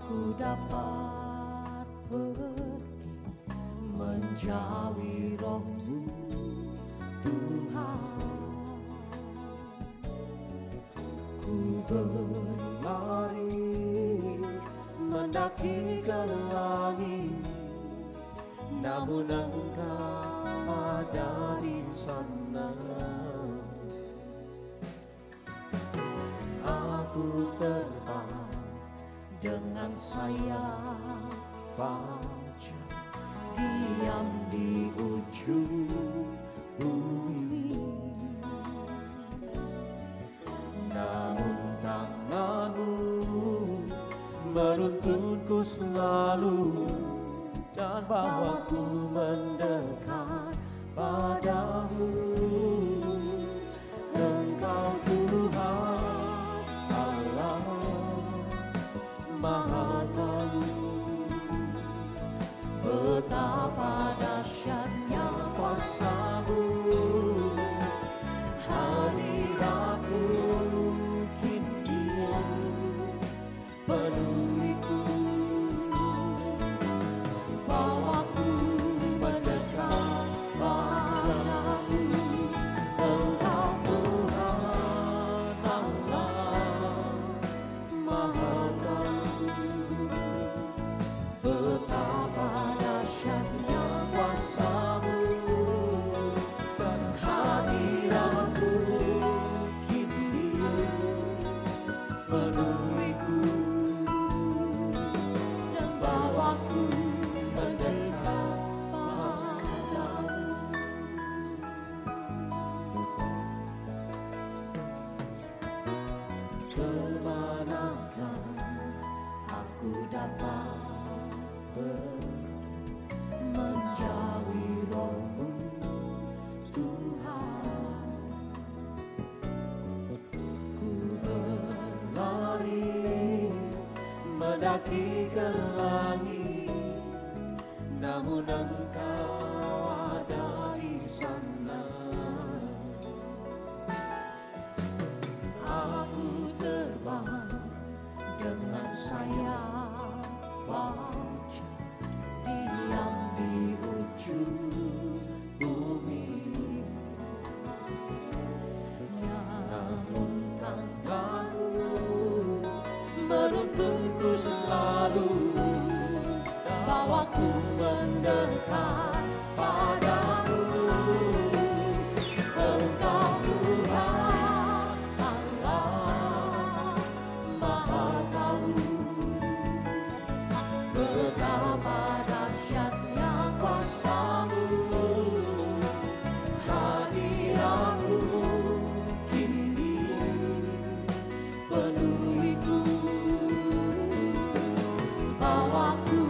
Ku dapat pergi menjauhi Roh-Mu, Tuhan. Ku berlari mendaki ke langit, namun Engkau ada di sana. Aku terbang dengan sayap fajar, diam di ujung bumi. Namun tangan-Mu menuntunku selalu, dan bawaku mendekat padamu. Engkau Tuhan Allah Maha Tahu, betapa dahsyatnya kuasa-Mu. Hadirat-Mu kini penuhiku, bawaku mendekat padamu. Engkau Tuhan Allah Maha Tahu, betapa dahsyatnya kuasa-Mu. Dan hadirat-Mu kini penuhiku, dan bawaku mendekat padamu. Kemanakah aku dapat pergi menjauhi Roh-Mu, Tuhan. Ku berlari mendaki ke langit, namun Engkau ada di sana. Aku terbang dengan sayap fajar, diam di ujung bumi. Namun tangan-Mu menuntunku selalu, bawaku mendekat padamu. Engkau Tuhan Allah Maha Tahu, betapa dahsyatnya kuasa-Mu. Hadirat-Mu kini penuhiku, bawaku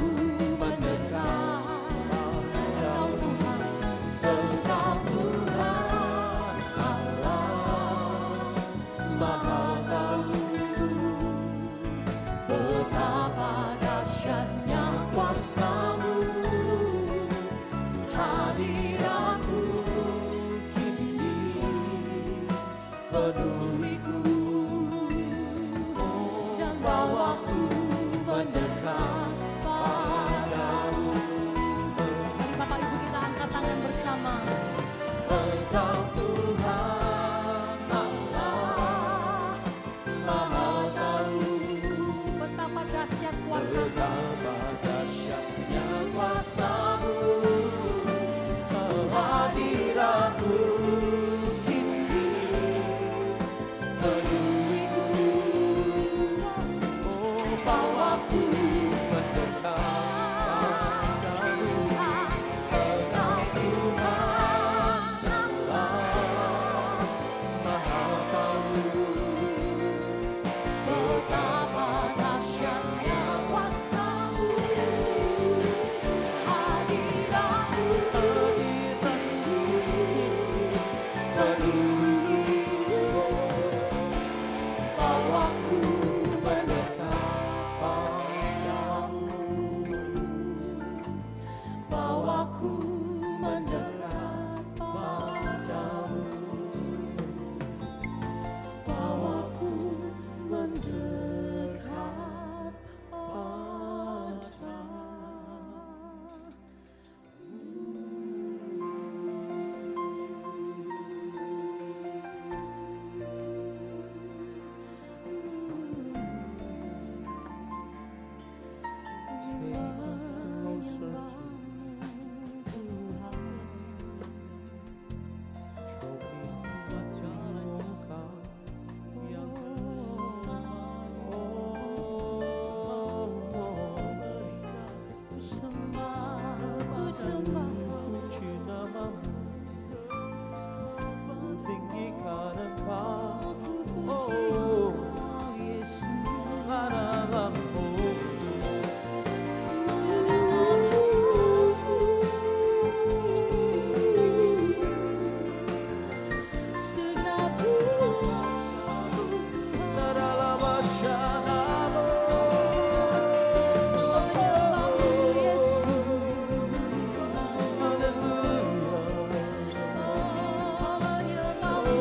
mendekat sembah Kau, puji namamu, ku tinggikan Engkau. ku puji Oh, Kau Yesus. dalammu Segenap jiwaku dalam asyanamu. menyembahmu Yesus. Haleluya. Oh, menyembahmu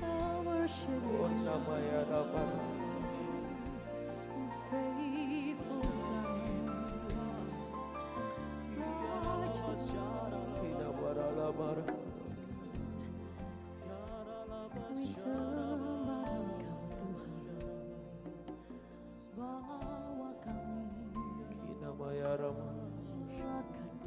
I worship you, faithful God. Kami sembah Engkau Tuhan, bawa kami akan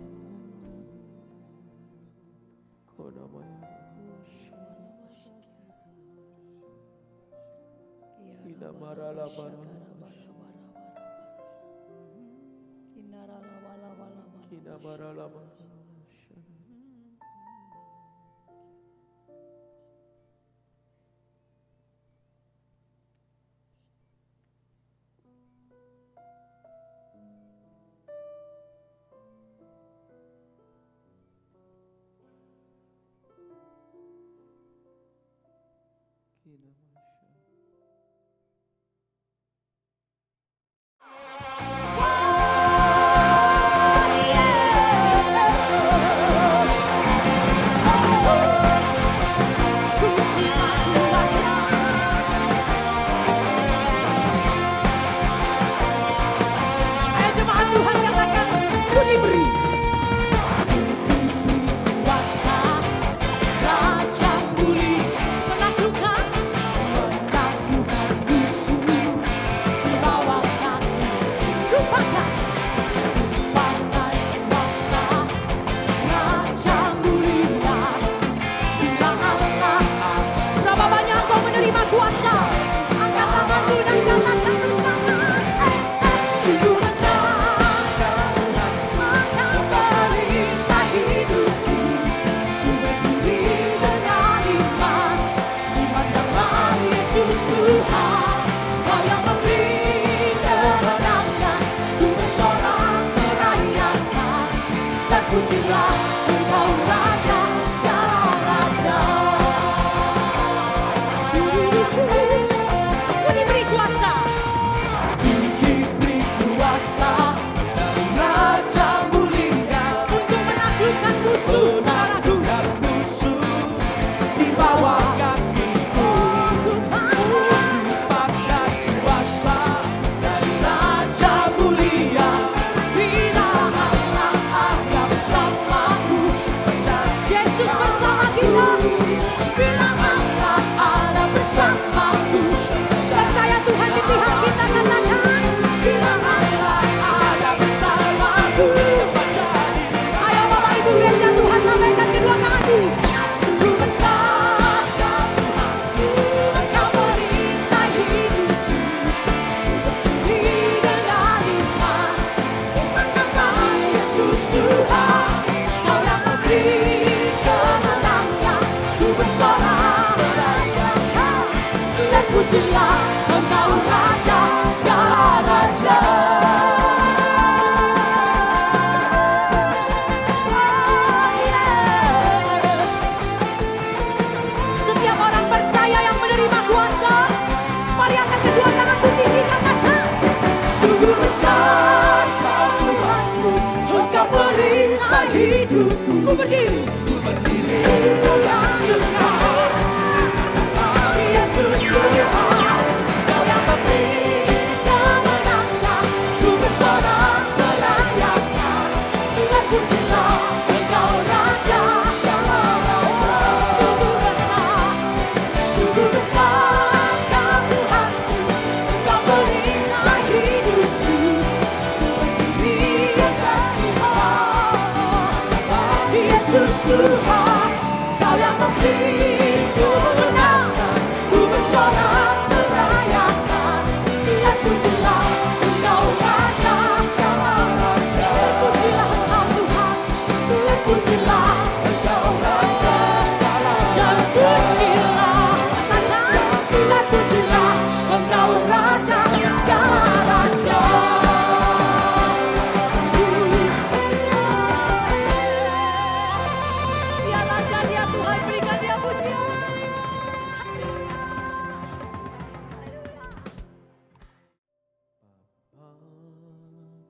Ayo jemaat Tuhan katakan, ku diberi kuasa, raja muli menaklukkan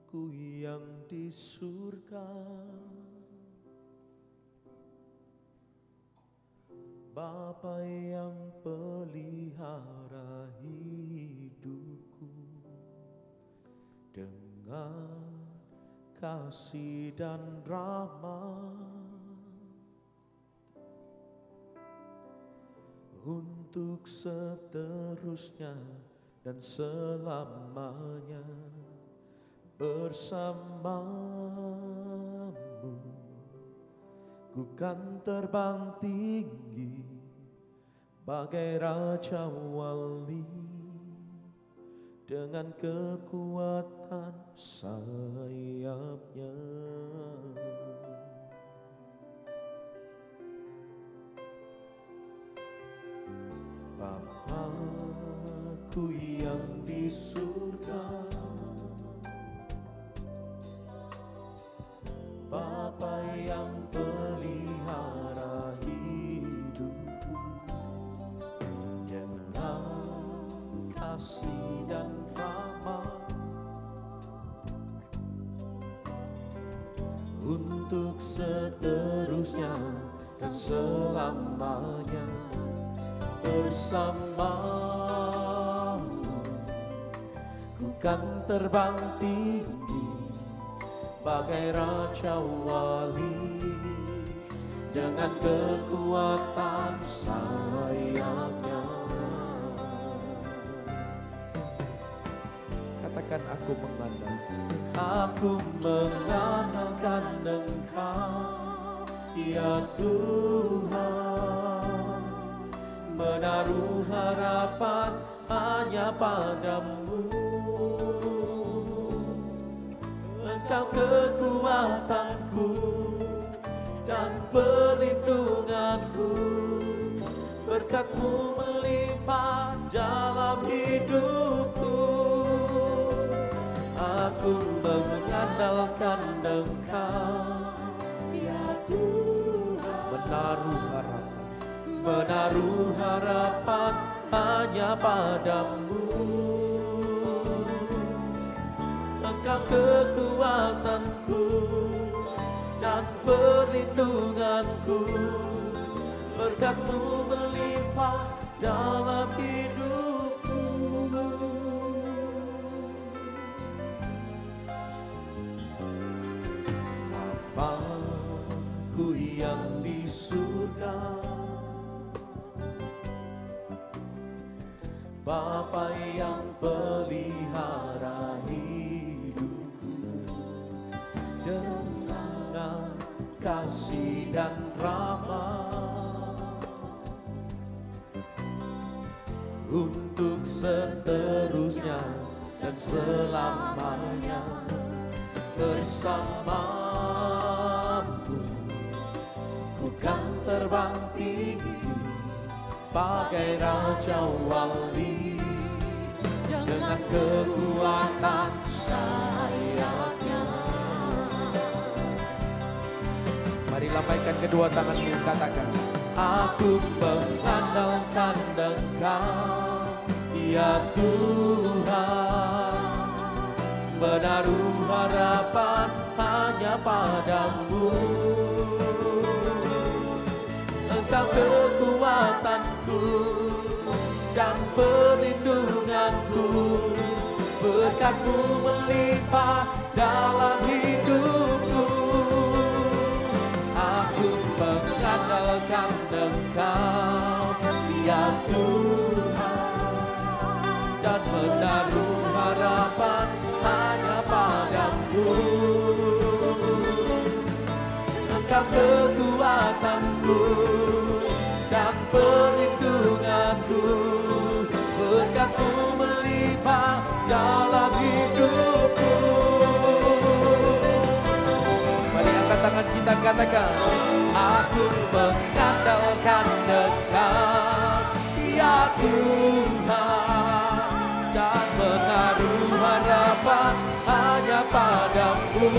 Bapakku yang di surga, Bapa yang pelihara hidupku dengan kasih dan rahmat untuk seterusnya dan selamanya bersamamu. Ku kan terbang tinggi bagai raja wali dengan kekuatan sayapnya. Bapakku yang di surga, Bapa yang pelihara hidupku dengan kasih dan rahmat untuk seterusnya dan selamanya bersamamu. Ku kan terbang tinggi bagai raja wali dengan kekuatan sayapnya. Katakan, aku mengandalkan Engkau ya Tuhan, menaruh harapan hanya padamu. Engkau kekuatanku dan perlindunganku, berkat-Mu melimpah dalam hidupku. Aku mengandalkan Engkau ya Tuhan, menaruh harapan hanya padamu. Engkau kekuatanku dan perlindunganku, berkat-Mu melimpah dalam hidupku. Bapakku yang di surga, Bapa yang pelihara hidupku dengan kasih dan rahmat untuk seterusnya dan selamanya bersamamu. Ku kan terbang tinggi bagai raja wali dengan kekuatan sayapnya. Mari lambaikan kedua tanganmu, katakan, aku mengandalkan Engkau ya Tuhan, menaruh harapan hanya padamu. Engkau kekuatanku dan perlindunganku, berkat-Mu melimpah dalam hidupku. Aku mengandalkan Engkau ya Tuhan, dan menaruh harapan hanya padamu. Engkau kekuatanku dan perlindunganku, berkat-Mu melimpah dalam hidupku. Mari angkat tangan kita, katakan, aku mengandalkan Engkau ya Tuhan, dan menaruh harapan hanya padamu.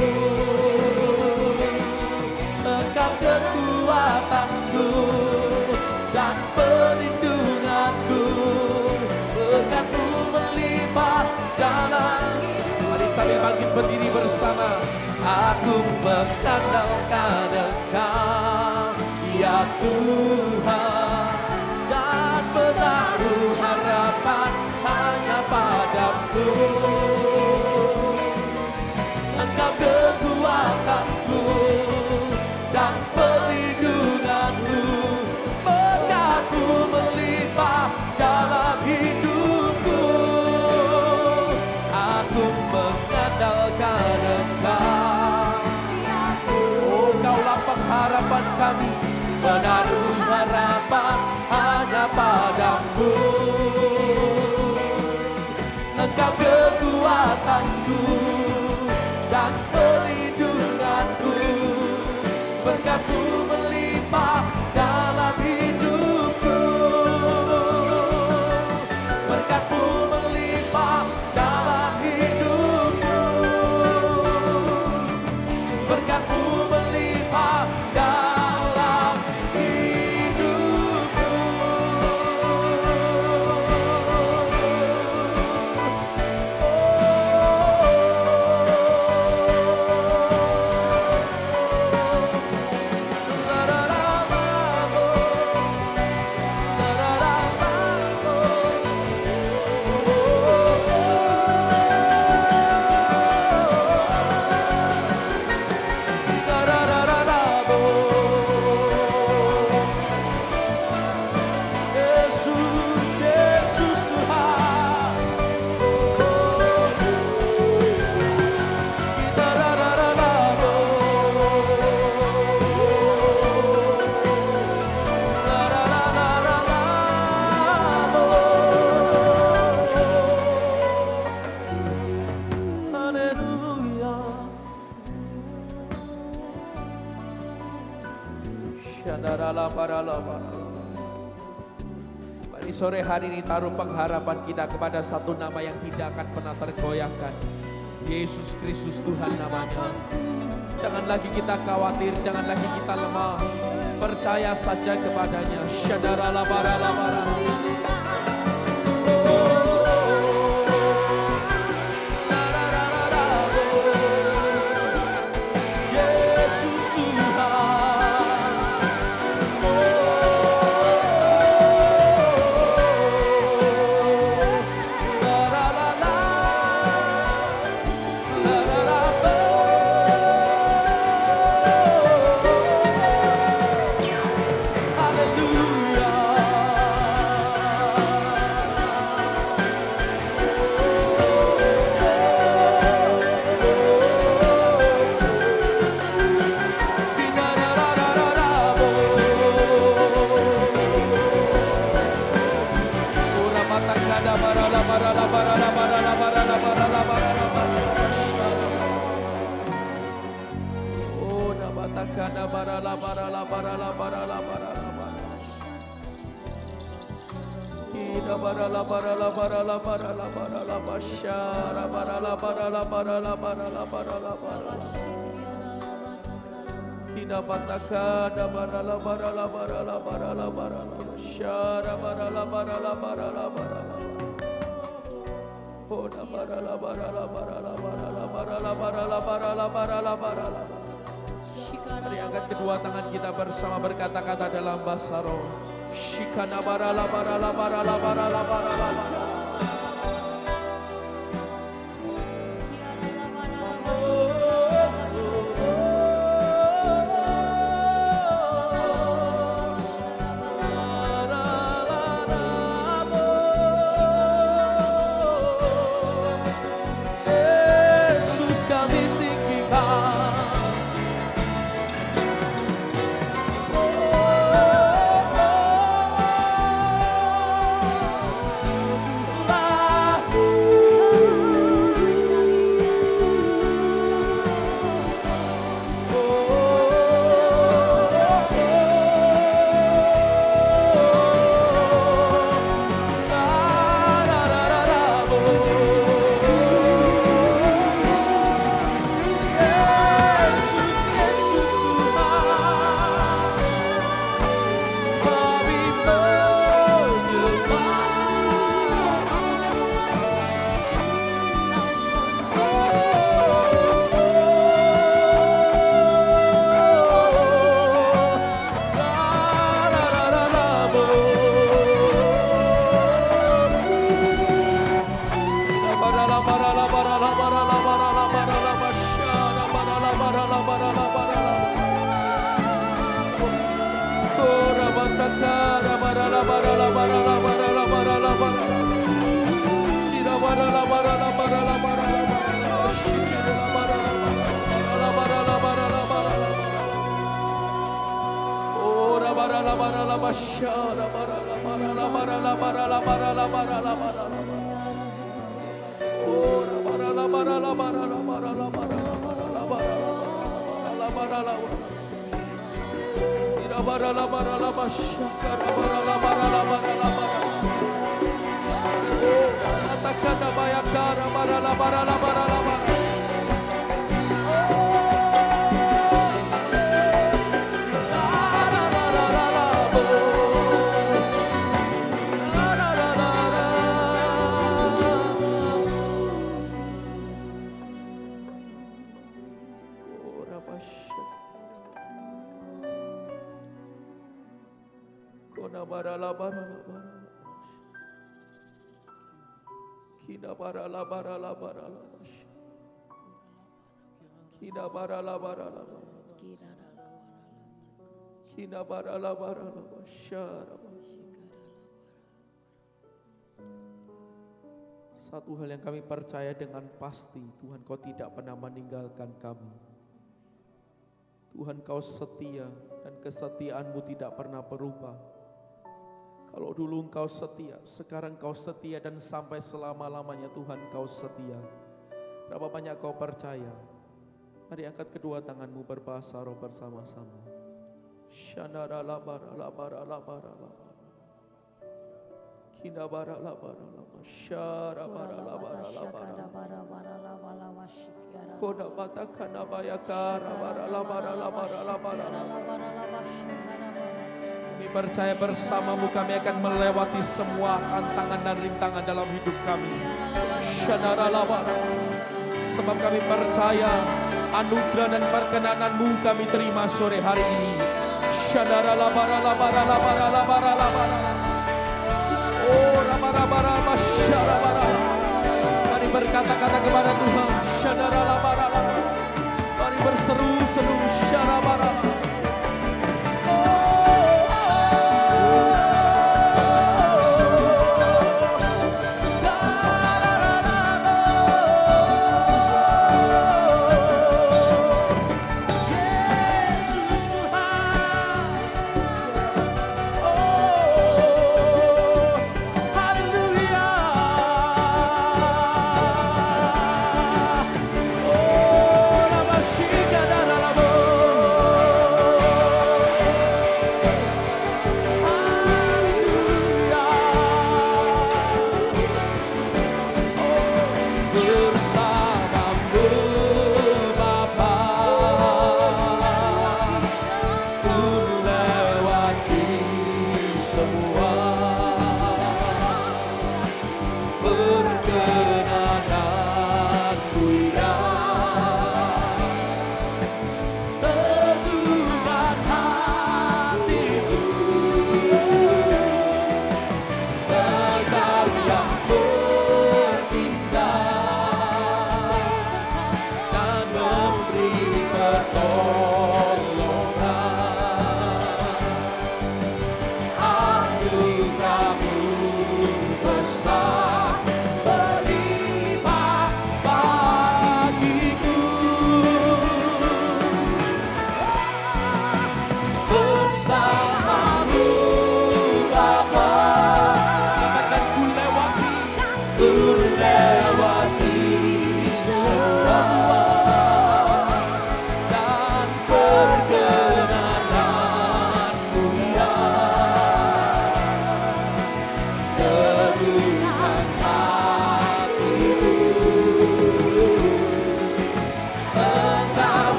Engkau kekuatanku dan perlindunganku, berkat-Mu melimpah dalam. Mari sambil bangkit berdiri bersama. Aku mengandalkan Engkau, ya Tuhan, dan menaruh harapan hanya padamu. Engkau kekuatanku dan perlindunganku, berkat-Mu melimpah dalam hidupku. Aku mengandalkan Engkau, oh Kaulah pengharapan kami, menaruh harapan hanya padamu. Engkau kekuatanku dan perlindunganku, berkat-Mu melimpah dalam hidupku. Berkat-Mu melimpah dalam hidupku. Berkat-Mu melimpah dalam hidupku. Mari sore hari ini taruh pengharapan kita kepada satu nama yang tidak akan pernah tergoyahkan. Yesus Kristus Tuhan namanya. Jangan lagi kita khawatir, jangan lagi kita lemah. Percaya saja kepadanya. Mari angkat kedua tangan kita bersama berkata-kata dalam bahasa roh. Shikana barala barala barala barala barala. Satu hal yang kami percaya dengan pasti, Tuhan Kau tidak pernah meninggalkan kami. Tuhan Kau setia dan kesetiaan-Mu tidak pernah berubah. Kalau dulu Engkau setia, sekarang Kau setia dan sampai selama-lamanya Tuhan Kau setia. Berapa banyak Kau percaya? Mari angkat kedua tanganmu berbahasa roh bersama-sama. Shanara labara labara labara labara. Kina bara labara labara. Shara bara labara labara. Koda bata kana bayakara bara labara labara labara. Kami percaya bersamamu kami akan melewati semua tantangan dan rintangan dalam hidup kami. Shanara labara. Sebab kami percaya anugerah dan perkenanan-Mu kami terima sore hari ini. Shanara labara labara labara labara labara. Oh labara labara masyara labara. Mari berkata-kata kepada Tuhan. Shanara labara labara. Mari berseru-seru syara labara.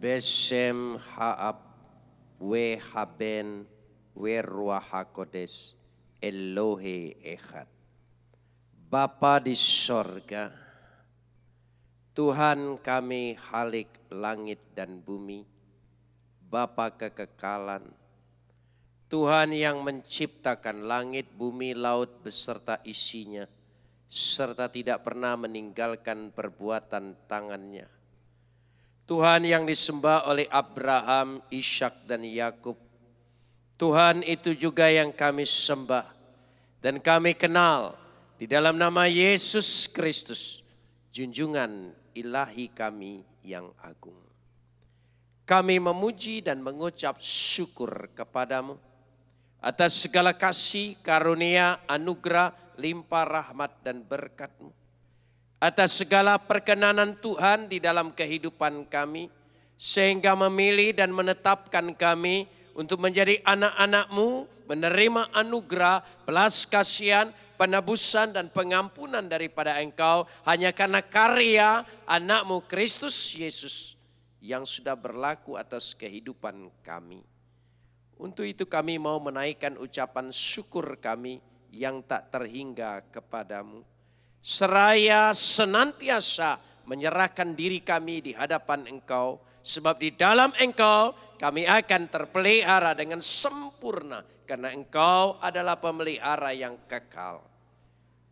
Beshem Haab We Haben We Ruach HaKodesh Elohe Echad. Bapa di sorga, Tuhan kami Khalik langit dan bumi, Bapa kekekalan, Tuhan yang menciptakan langit, bumi, laut beserta isinya, serta tidak pernah meninggalkan perbuatan tangannya. Tuhan yang disembah oleh Abraham, Ishak dan Yakub. Tuhan itu juga yang kami sembah dan kami kenal di dalam nama Yesus Kristus, junjungan ilahi kami yang agung. Kami memuji dan mengucap syukur kepadamu atas segala kasih, karunia, anugerah, limpah rahmat dan berkat-Mu. Atas segala perkenanan Tuhan di dalam kehidupan kami, sehingga memilih dan menetapkan kami untuk menjadi anak-anak-Mu, menerima anugerah, belas kasihan, penebusan dan pengampunan daripada Engkau hanya karena karya anak-Mu Kristus Yesus yang sudah berlaku atas kehidupan kami. Untuk itu kami mau menaikkan ucapan syukur kami yang tak terhingga kepadamu. Seraya senantiasa menyerahkan diri kami di hadapan Engkau, sebab di dalam Engkau kami akan terpelihara dengan sempurna, karena Engkau adalah pemelihara yang kekal.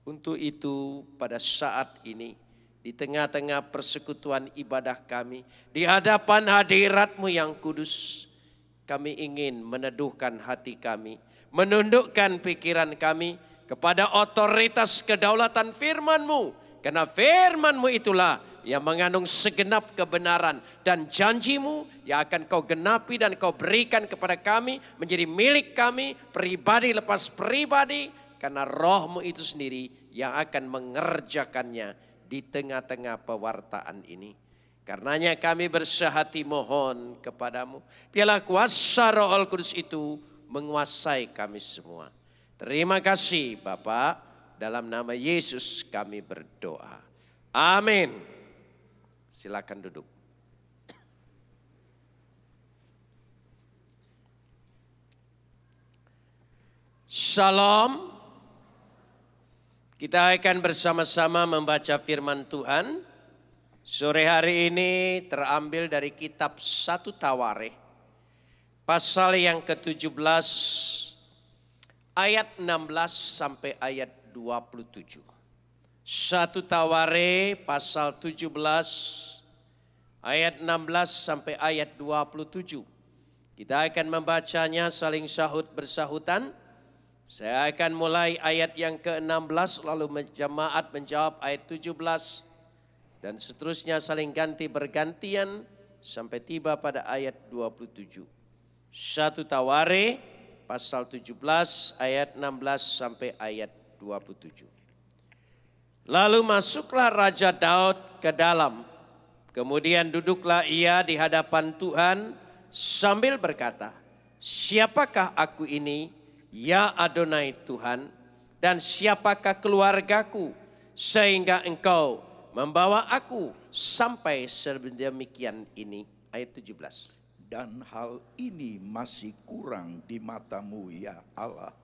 Untuk itu pada saat ini, di tengah-tengah persekutuan ibadah kami, di hadapan hadirat-Mu yang kudus, kami ingin meneduhkan hati kami, menundukkan pikiran kami kepada otoritas kedaulatan firman-Mu. Karena firman-Mu itulah yang mengandung segenap kebenaran dan janji-Mu yang akan Kau genapi dan Kau berikan kepada kami, menjadi milik kami pribadi lepas pribadi, karena Roh-Mu itu sendiri yang akan mengerjakannya di tengah-tengah pewartaan ini. Karenanya kami bersehati mohon kepadamu, biarlah kuasa Roh Kudus itu menguasai kami semua. Terima kasih Bapa, dalam nama Yesus kami berdoa. Amin. Silakan duduk. Shalom. Kita akan bersama-sama membaca firman Tuhan. Sore hari ini terambil dari kitab 1 Tawarikh, pasal yang ke-17, ayat 16 sampai ayat 27. 1 Tawarikh pasal 17, ayat 16 sampai ayat 27. Kita akan membacanya saling sahut bersahutan. Saya akan mulai ayat yang ke-16, lalu jemaat menjawab ayat 17. Dan seterusnya saling ganti bergantian sampai tiba pada ayat 27. 1 Tawarikh pasal 17 ayat 16 sampai ayat 27. Lalu masuklah Raja Daud ke dalam. Kemudian duduklah ia di hadapan Tuhan sambil berkata, "Siapakah aku ini, ya Adonai Tuhan, dan siapakah keluargaku, sehingga Engkau membawa aku sampai sedemikian ini." Ayat 17. Dan hal ini masih kurang di matamu ya Allah.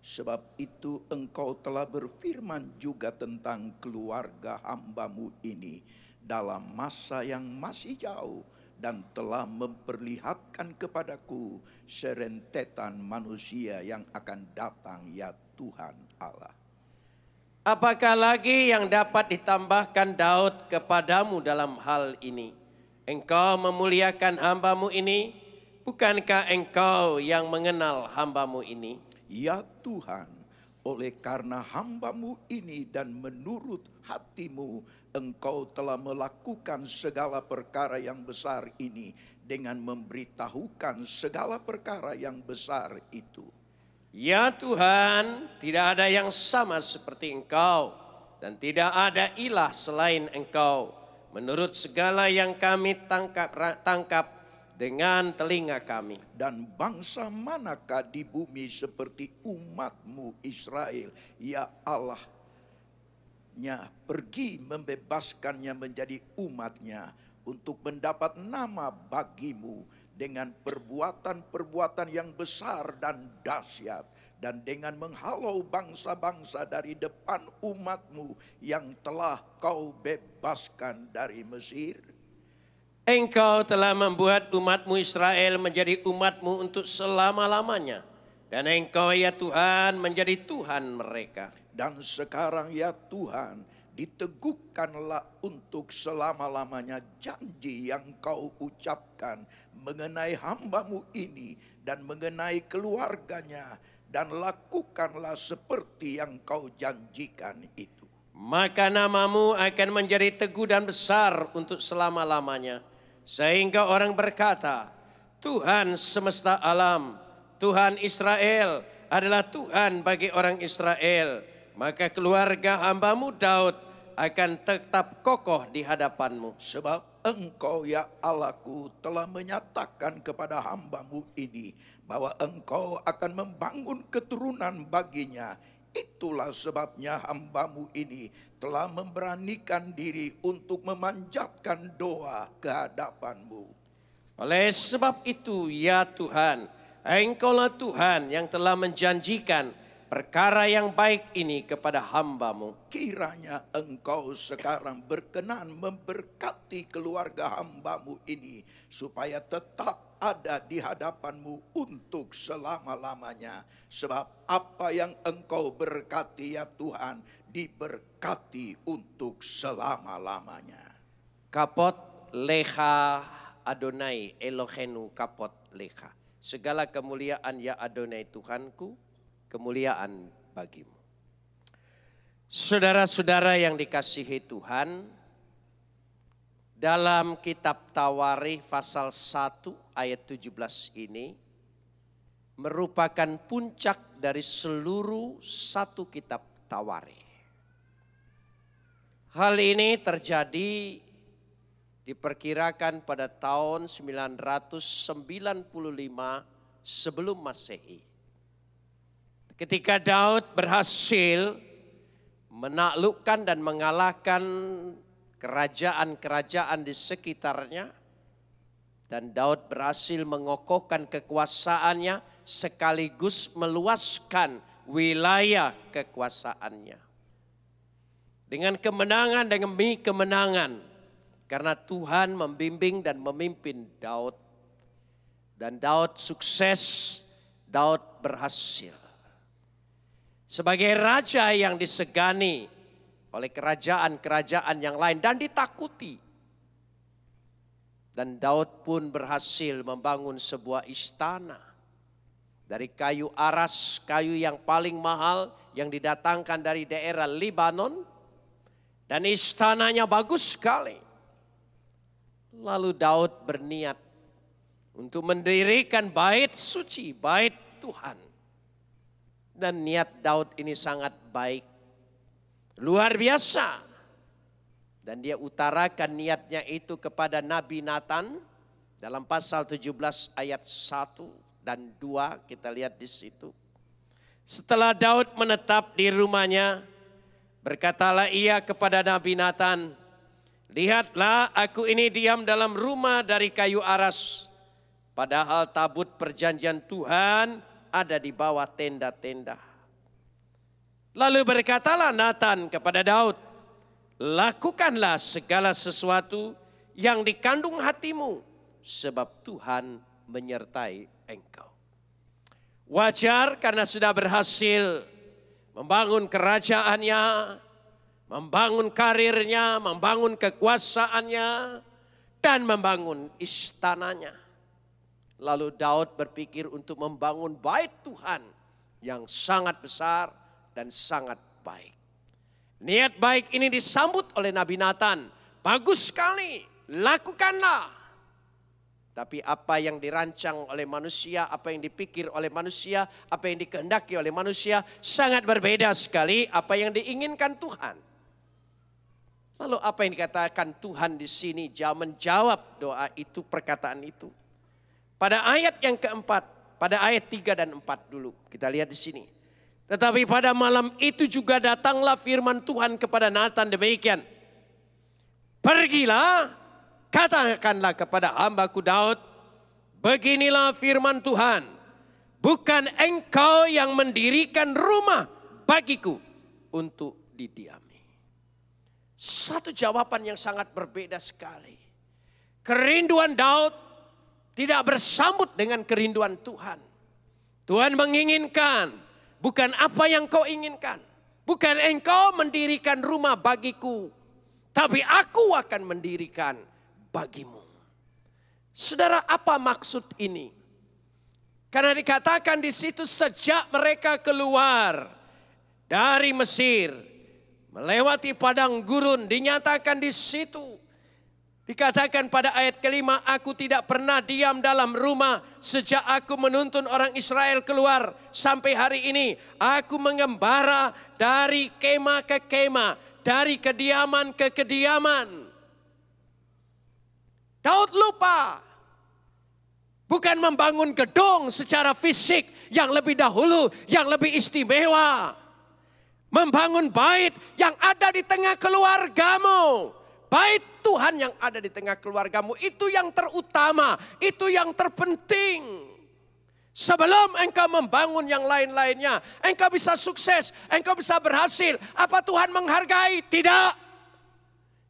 Sebab itu Engkau telah berfirman juga tentang keluarga hamba-Mu ini dalam masa yang masih jauh, dan telah memperlihatkan kepadaku serentetan manusia yang akan datang ya Tuhan Allah. Apakah lagi yang dapat ditambahkan Daud kepadamu dalam hal ini? Engkau memuliakan hamba-Mu ini, bukankah Engkau yang mengenal hamba-Mu ini? Ya Tuhan, oleh karena hamba-Mu ini dan menurut hati-Mu, Engkau telah melakukan segala perkara yang besar ini dengan memberitahukan segala perkara yang besar itu. Ya Tuhan, tidak ada yang sama seperti Engkau, dan tidak ada ilah selain Engkau. Menurut segala yang kami tangkap dengan telinga kami. Dan bangsa manakah di bumi seperti umat-Mu Israel, ya Allah-Nya, pergi membebaskannya menjadi umat-Nya. untuk mendapat nama bagimu dengan perbuatan-perbuatan yang besar dan dahsyat, dan dengan menghalau bangsa-bangsa dari depan umatmu yang telah kau bebaskan dari Mesir. Engkau telah membuat umatmu Israel menjadi umatmu untuk selama-lamanya. Dan engkau ya Tuhan menjadi Tuhan mereka. Dan sekarang ya Tuhan, diteguhkanlah untuk selama-lamanya janji yang kau ucapkan mengenai hamba-Mu ini dan mengenai keluarganya, dan lakukanlah seperti yang kau janjikan itu. Maka nama-Mu akan menjadi teguh dan besar untuk selama-lamanya, sehingga orang berkata, Tuhan semesta alam, Tuhan Israel adalah Tuhan bagi orang Israel. Maka keluarga hamba-Mu Daud akan tetap kokoh di hadapan-Mu. Sebab Engkau ya Allahku telah menyatakan kepada hamba-Mu ini bahwa Engkau akan membangun keturunan baginya. Itulah sebabnya hamba-Mu ini telah memberanikan diri untuk memanjatkan doa ke hadapan-Mu. Oleh sebab itu ya Tuhan, Engkaulah Tuhan yang telah menjanjikan perkara yang baik ini kepada hamba-Mu. Kiranya Engkau sekarang berkenan memberkati keluarga hamba-Mu ini, supaya tetap ada di hadapan-Mu untuk selama-lamanya. Sebab apa yang Engkau berkati ya Tuhan, diberkati untuk selama-lamanya. Kapot lecha Adonai Elohenu kapot lecha. Segala kemuliaan ya Adonai Tuhanku, kemuliaan bagimu. Saudara-saudara yang dikasihi Tuhan, dalam kitab Tawarikh pasal 1 ayat 17 ini merupakan puncak dari seluruh satu kitab Tawarikh. Hal ini terjadi diperkirakan pada tahun 995 sebelum Masehi. Ketika Daud berhasil menaklukkan dan mengalahkan kerajaan-kerajaan di sekitarnya, dan Daud berhasil mengokohkan kekuasaannya sekaligus meluaskan wilayah kekuasaannya. Dengan kemenangan demi kemenangan, karena Tuhan membimbing dan memimpin Daud, dan Daud sukses, Daud berhasil. Sebagai raja yang disegani oleh kerajaan-kerajaan yang lain dan ditakuti. Dan Daud pun berhasil membangun sebuah istana dari kayu aras, kayu yang paling mahal yang didatangkan dari daerah Libanon. Dan istananya bagus sekali. Lalu Daud berniat untuk mendirikan bait suci, bait Tuhan. Dan niat Daud ini sangat baik, luar biasa. Dan dia utarakan niatnya itu kepada Nabi Nathan dalam pasal 17 ayat 1 dan 2, kita lihat di situ. Setelah Daud menetap di rumahnya, berkatalah ia kepada Nabi Nathan, lihatlah aku ini diam dalam rumah dari kayu aras, padahal tabut perjanjian Tuhan ada di bawah tenda-tenda. Lalu berkatalah Nathan kepada Daud, lakukanlah segala sesuatu yang dikandung hatimu, sebab Tuhan menyertai engkau. Wajar karena sudah berhasil membangun kerajaannya, membangun karirnya, membangun kekuasaannya, dan membangun istananya. Lalu Daud berpikir untuk membangun bait Tuhan yang sangat besar dan sangat baik. Niat baik ini disambut oleh Nabi Nathan. Bagus sekali, lakukanlah. Tapi apa yang dirancang oleh manusia, apa yang dipikir oleh manusia, apa yang dikehendaki oleh manusia sangat berbeda sekali apa yang diinginkan Tuhan. Lalu apa yang dikatakan Tuhan di sini menjawab doa itu, perkataan itu. Pada ayat yang keempat, pada ayat 3 dan 4 dulu kita lihat di sini. Tetapi pada malam itu juga datanglah firman Tuhan kepada Nathan demikian. Pergilah, katakanlah kepada hambaku Daud, beginilah firman Tuhan, bukan engkau yang mendirikan rumah bagiku untuk didiami. Satu jawaban yang sangat berbeda sekali. Kerinduan Daud tidak bersambut dengan kerinduan Tuhan. Tuhan menginginkan bukan apa yang kau inginkan. Bukan engkau mendirikan rumah bagiku, tapi aku akan mendirikan bagimu. Saudara, apa maksud ini? Karena dikatakan di situ sejak mereka keluar dari Mesir, melewati padang gurun, dinyatakan di situ. Dikatakan pada ayat kelima, aku tidak pernah diam dalam rumah sejak aku menuntun orang Israel keluar sampai hari ini. Aku mengembara dari kemah ke kemah, dari kediaman ke kediaman. Daud lupa. Bukan membangun gedung secara fisik yang lebih dahulu, yang lebih istimewa. Membangun bait yang ada di tengah keluargamu. Bait Tuhan yang ada di tengah keluargamu, itu yang terutama, itu yang terpenting. Sebelum engkau membangun yang lain-lainnya, engkau bisa sukses, engkau bisa berhasil. Apa Tuhan menghargai? Tidak.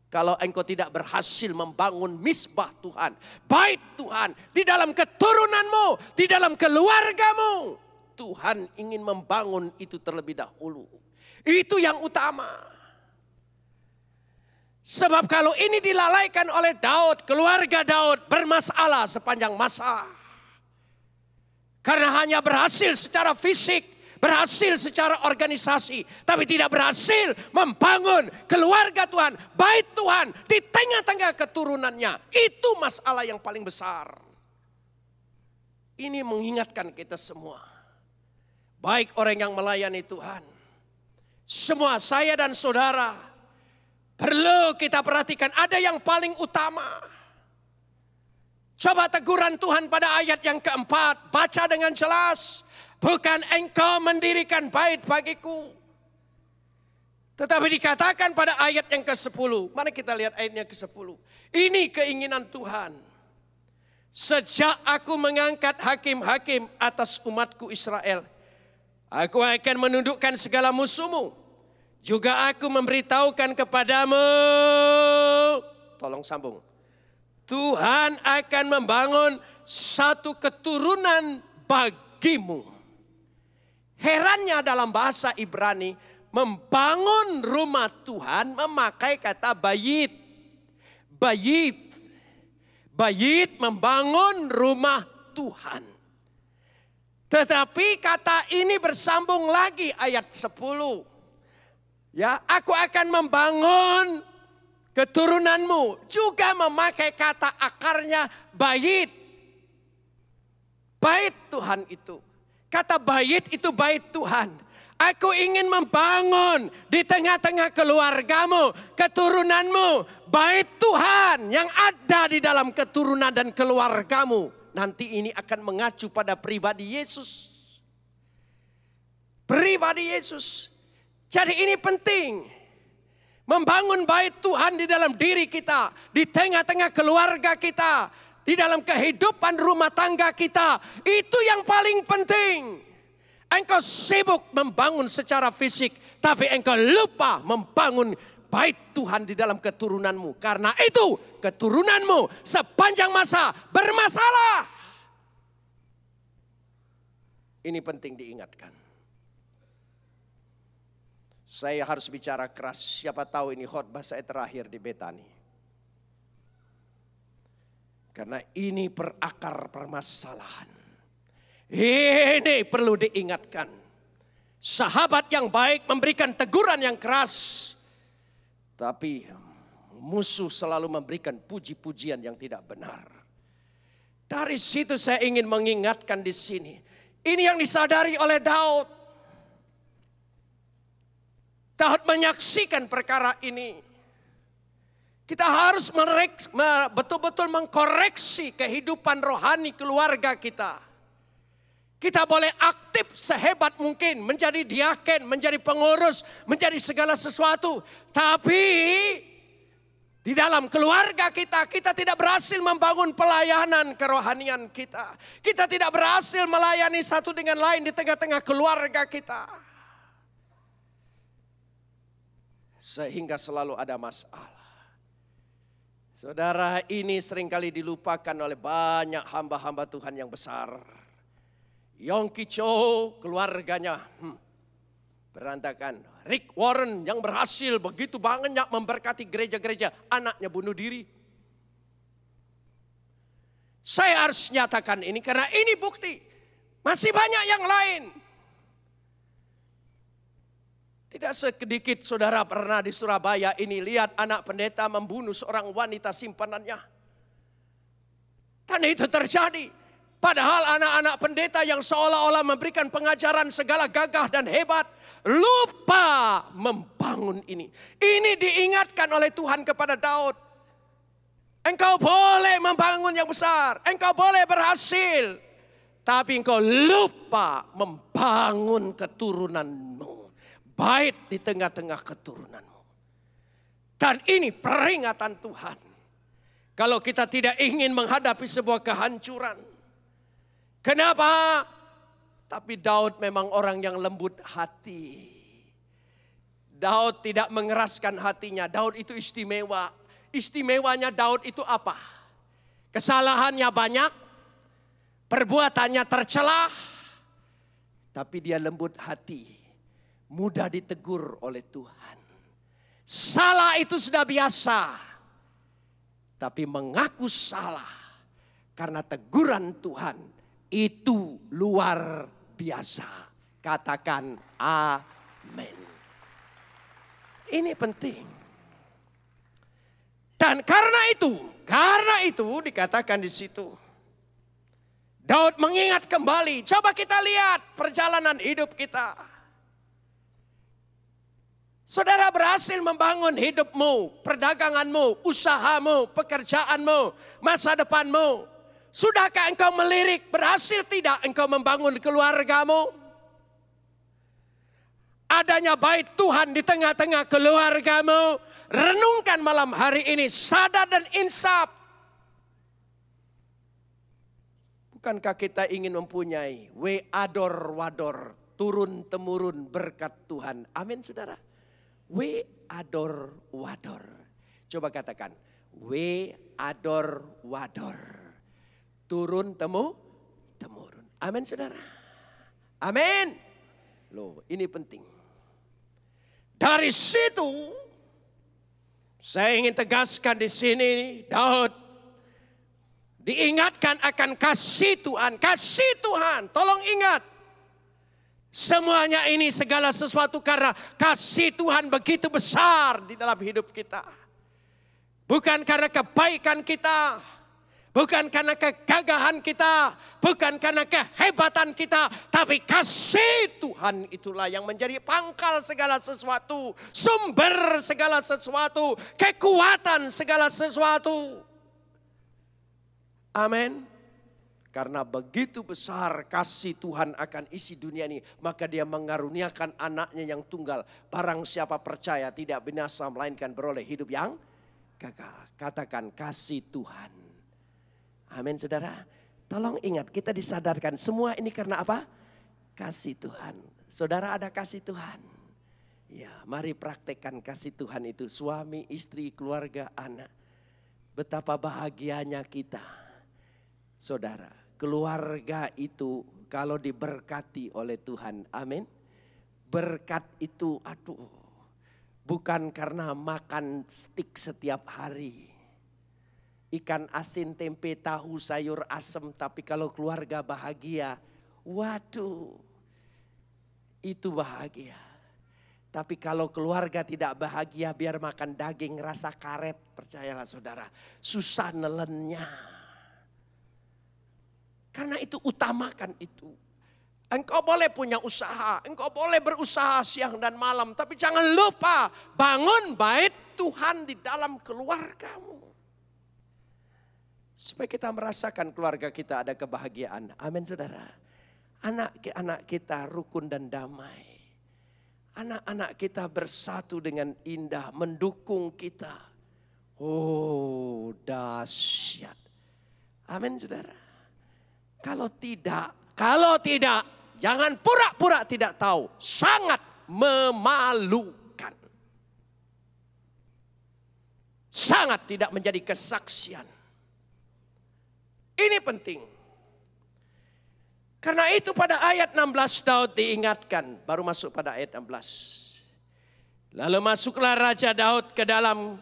Kalau engkau tidak berhasil membangun misbah Tuhan, bait Tuhan, di dalam keturunanmu, di dalam keluargamu, Tuhan ingin membangun itu terlebih dahulu. Itu yang utama. Sebab kalau ini dilalaikan oleh Daud, keluarga Daud bermasalah sepanjang masa. Karena hanya berhasil secara fisik, berhasil secara organisasi, tapi tidak berhasil membangun keluarga Tuhan, bait Tuhan di tengah-tengah keturunannya. Itu masalah yang paling besar. Ini mengingatkan kita semua. Baik orang yang melayani Tuhan, semua saya dan saudara, perlu kita perhatikan ada yang paling utama. Coba teguran Tuhan pada ayat yang keempat. Baca dengan jelas. Bukan engkau mendirikan bait bagiku. Tetapi dikatakan pada ayat yang ke-10. Mari kita lihat ayatnya ke-10. Ini keinginan Tuhan. Sejak aku mengangkat hakim-hakim atas umatku Israel, aku akan menundukkan segala musuhmu. Juga aku memberitahukan kepadamu, tolong sambung. Tuhan akan membangun satu keturunan bagimu. Herannya dalam bahasa Ibrani, membangun rumah Tuhan memakai kata bayit. Bayit. Bayit membangun rumah Tuhan. Tetapi kata ini bersambung lagi ayat 10. Ya, aku akan membangun keturunanmu. Juga memakai kata akarnya bait. Bait Tuhan itu. Kata bait itu bait Tuhan. Aku ingin membangun di tengah-tengah keluargamu, keturunanmu. Bait Tuhan yang ada di dalam keturunan dan keluargamu. Nanti ini akan mengacu pada pribadi Yesus. Pribadi Yesus. Jadi ini penting. Membangun bait Tuhan di dalam diri kita. Di tengah-tengah keluarga kita. Di dalam kehidupan rumah tangga kita. Itu yang paling penting. Engkau sibuk membangun secara fisik. Tapi engkau lupa membangun bait Tuhan di dalam keturunanmu. Karena itu keturunanmu sepanjang masa bermasalah. Ini penting diingatkan. Saya harus bicara keras, siapa tahu ini khotbah saya terakhir di Betani. Karena ini berakar permasalahan. Ini perlu diingatkan. Sahabat yang baik memberikan teguran yang keras. Tapi musuh selalu memberikan puji-pujian yang tidak benar. Dari situ saya ingin mengingatkan di sini. Ini yang disadari oleh Daud. Daud menyaksikan perkara ini. Kita harus betul-betul mengkoreksi kehidupan rohani keluarga kita. Kita boleh aktif sehebat mungkin menjadi diaken, menjadi pengurus, menjadi segala sesuatu. Tapi Di dalam keluarga kita, kita tidak berhasil membangun pelayanan kerohanian kita. Kita tidak berhasil melayani satu dengan lain di tengah-tengah keluarga kita. Sehingga selalu ada masalah. Saudara, ini seringkali dilupakan oleh banyak hamba-hamba Tuhan yang besar. Yonggi Cho, keluarganya berantakan. Rick Warren yang berhasil begitu banyak memberkati gereja-gereja, anaknya bunuh diri. Saya harus nyatakan ini karena ini bukti. Masih banyak yang lain. Tidak sedikit saudara pernah di Surabaya ini lihat anak pendeta membunuh seorang wanita simpanannya. Dan itu terjadi. Padahal anak-anak pendeta yang seolah-olah memberikan pengajaran segala gagah dan hebat, lupa membangun ini. Ini diingatkan oleh Tuhan kepada Daud. Engkau boleh membangun yang besar, engkau boleh berhasil. Tapi engkau lupa membangun keturunanmu. Baik di tengah-tengah keturunanmu. Dan ini peringatan Tuhan. Kalau kita tidak ingin menghadapi sebuah kehancuran. Kenapa? Tapi Daud memang orang yang lembut hati. Daud tidak mengeraskan hatinya. Daud itu istimewa. Istimewanya Daud itu apa? Kesalahannya banyak. Perbuatannya tercelah. Tapi dia lembut hati. Mudah ditegur oleh Tuhan. Salah itu sudah biasa. Tapi mengaku salah. Karena teguran Tuhan. Itu luar biasa. Katakan amin. Ini penting. Dan karena itu dikatakan di situ. Daud mengingat kembali. Coba kita lihat perjalanan hidup kita. Saudara berhasil membangun hidupmu, perdaganganmu, usahamu, pekerjaanmu, masa depanmu. Sudahkah engkau melirik, berhasil tidak engkau membangun keluargamu? Adanya bait Tuhan di tengah-tengah keluargamu. Renungkan malam hari ini, sadar dan insaf. Bukankah kita ingin mempunyai ador wador, turun-temurun berkat Tuhan. Amin saudara. Ador wador. Coba katakan, ador wador. Turun temurun. Amin saudara. Amin. Loh, ini penting. Dari situ saya ingin tegaskan di sini, Daud diingatkan akan kasih Tuhan. Kasih Tuhan, tolong ingat. Semuanya ini segala sesuatu karena kasih Tuhan begitu besar di dalam hidup kita. Bukan karena kebaikan kita. Bukan karena kegagahan kita, bukan karena kehebatan kita, tapi kasih Tuhan itulah yang menjadi pangkal segala sesuatu, sumber segala sesuatu, kekuatan segala sesuatu. Amin. Karena begitu besar kasih Tuhan akan isi dunia ini, maka dia mengaruniakan anaknya yang tunggal. Barang siapa percaya tidak binasa melainkan beroleh hidup yang kekal. Katakan kasih Tuhan. Amin saudara. Tolong ingat kita disadarkan semua ini karena apa? Kasih Tuhan. Saudara ada kasih Tuhan. Ya mari praktekkan kasih Tuhan itu. Suami, istri, keluarga, anak. Betapa bahagianya kita. Saudara, keluarga itu kalau diberkati oleh Tuhan. Amin. Berkat itu bukan karena makan stik setiap hari. Ikan asin, tempe, tahu, sayur asem. Tapi kalau keluarga bahagia, waduh, itu bahagia. Tapi kalau keluarga tidak bahagia, biar makan daging rasa karet, percayalah saudara, susah nelennya. Karena itu utamakan itu. Engkau boleh punya usaha, engkau boleh berusaha siang dan malam. Tapi jangan lupa bangun bait Tuhan di dalam keluargamu. Supaya kita merasakan keluarga kita ada kebahagiaan. Amin saudara. Anak-anak kita rukun dan damai. Anak-anak kita bersatu dengan indah, mendukung kita. Oh, dahsyat. Amin, saudara. Kalau tidak, jangan pura-pura tidak tahu. Sangat memalukan. Sangat tidak menjadi kesaksian. Ini penting. Karena itu pada ayat 16 Daud diingatkan. Baru masuk pada ayat 16. Lalu masuklah Raja Daud ke dalam.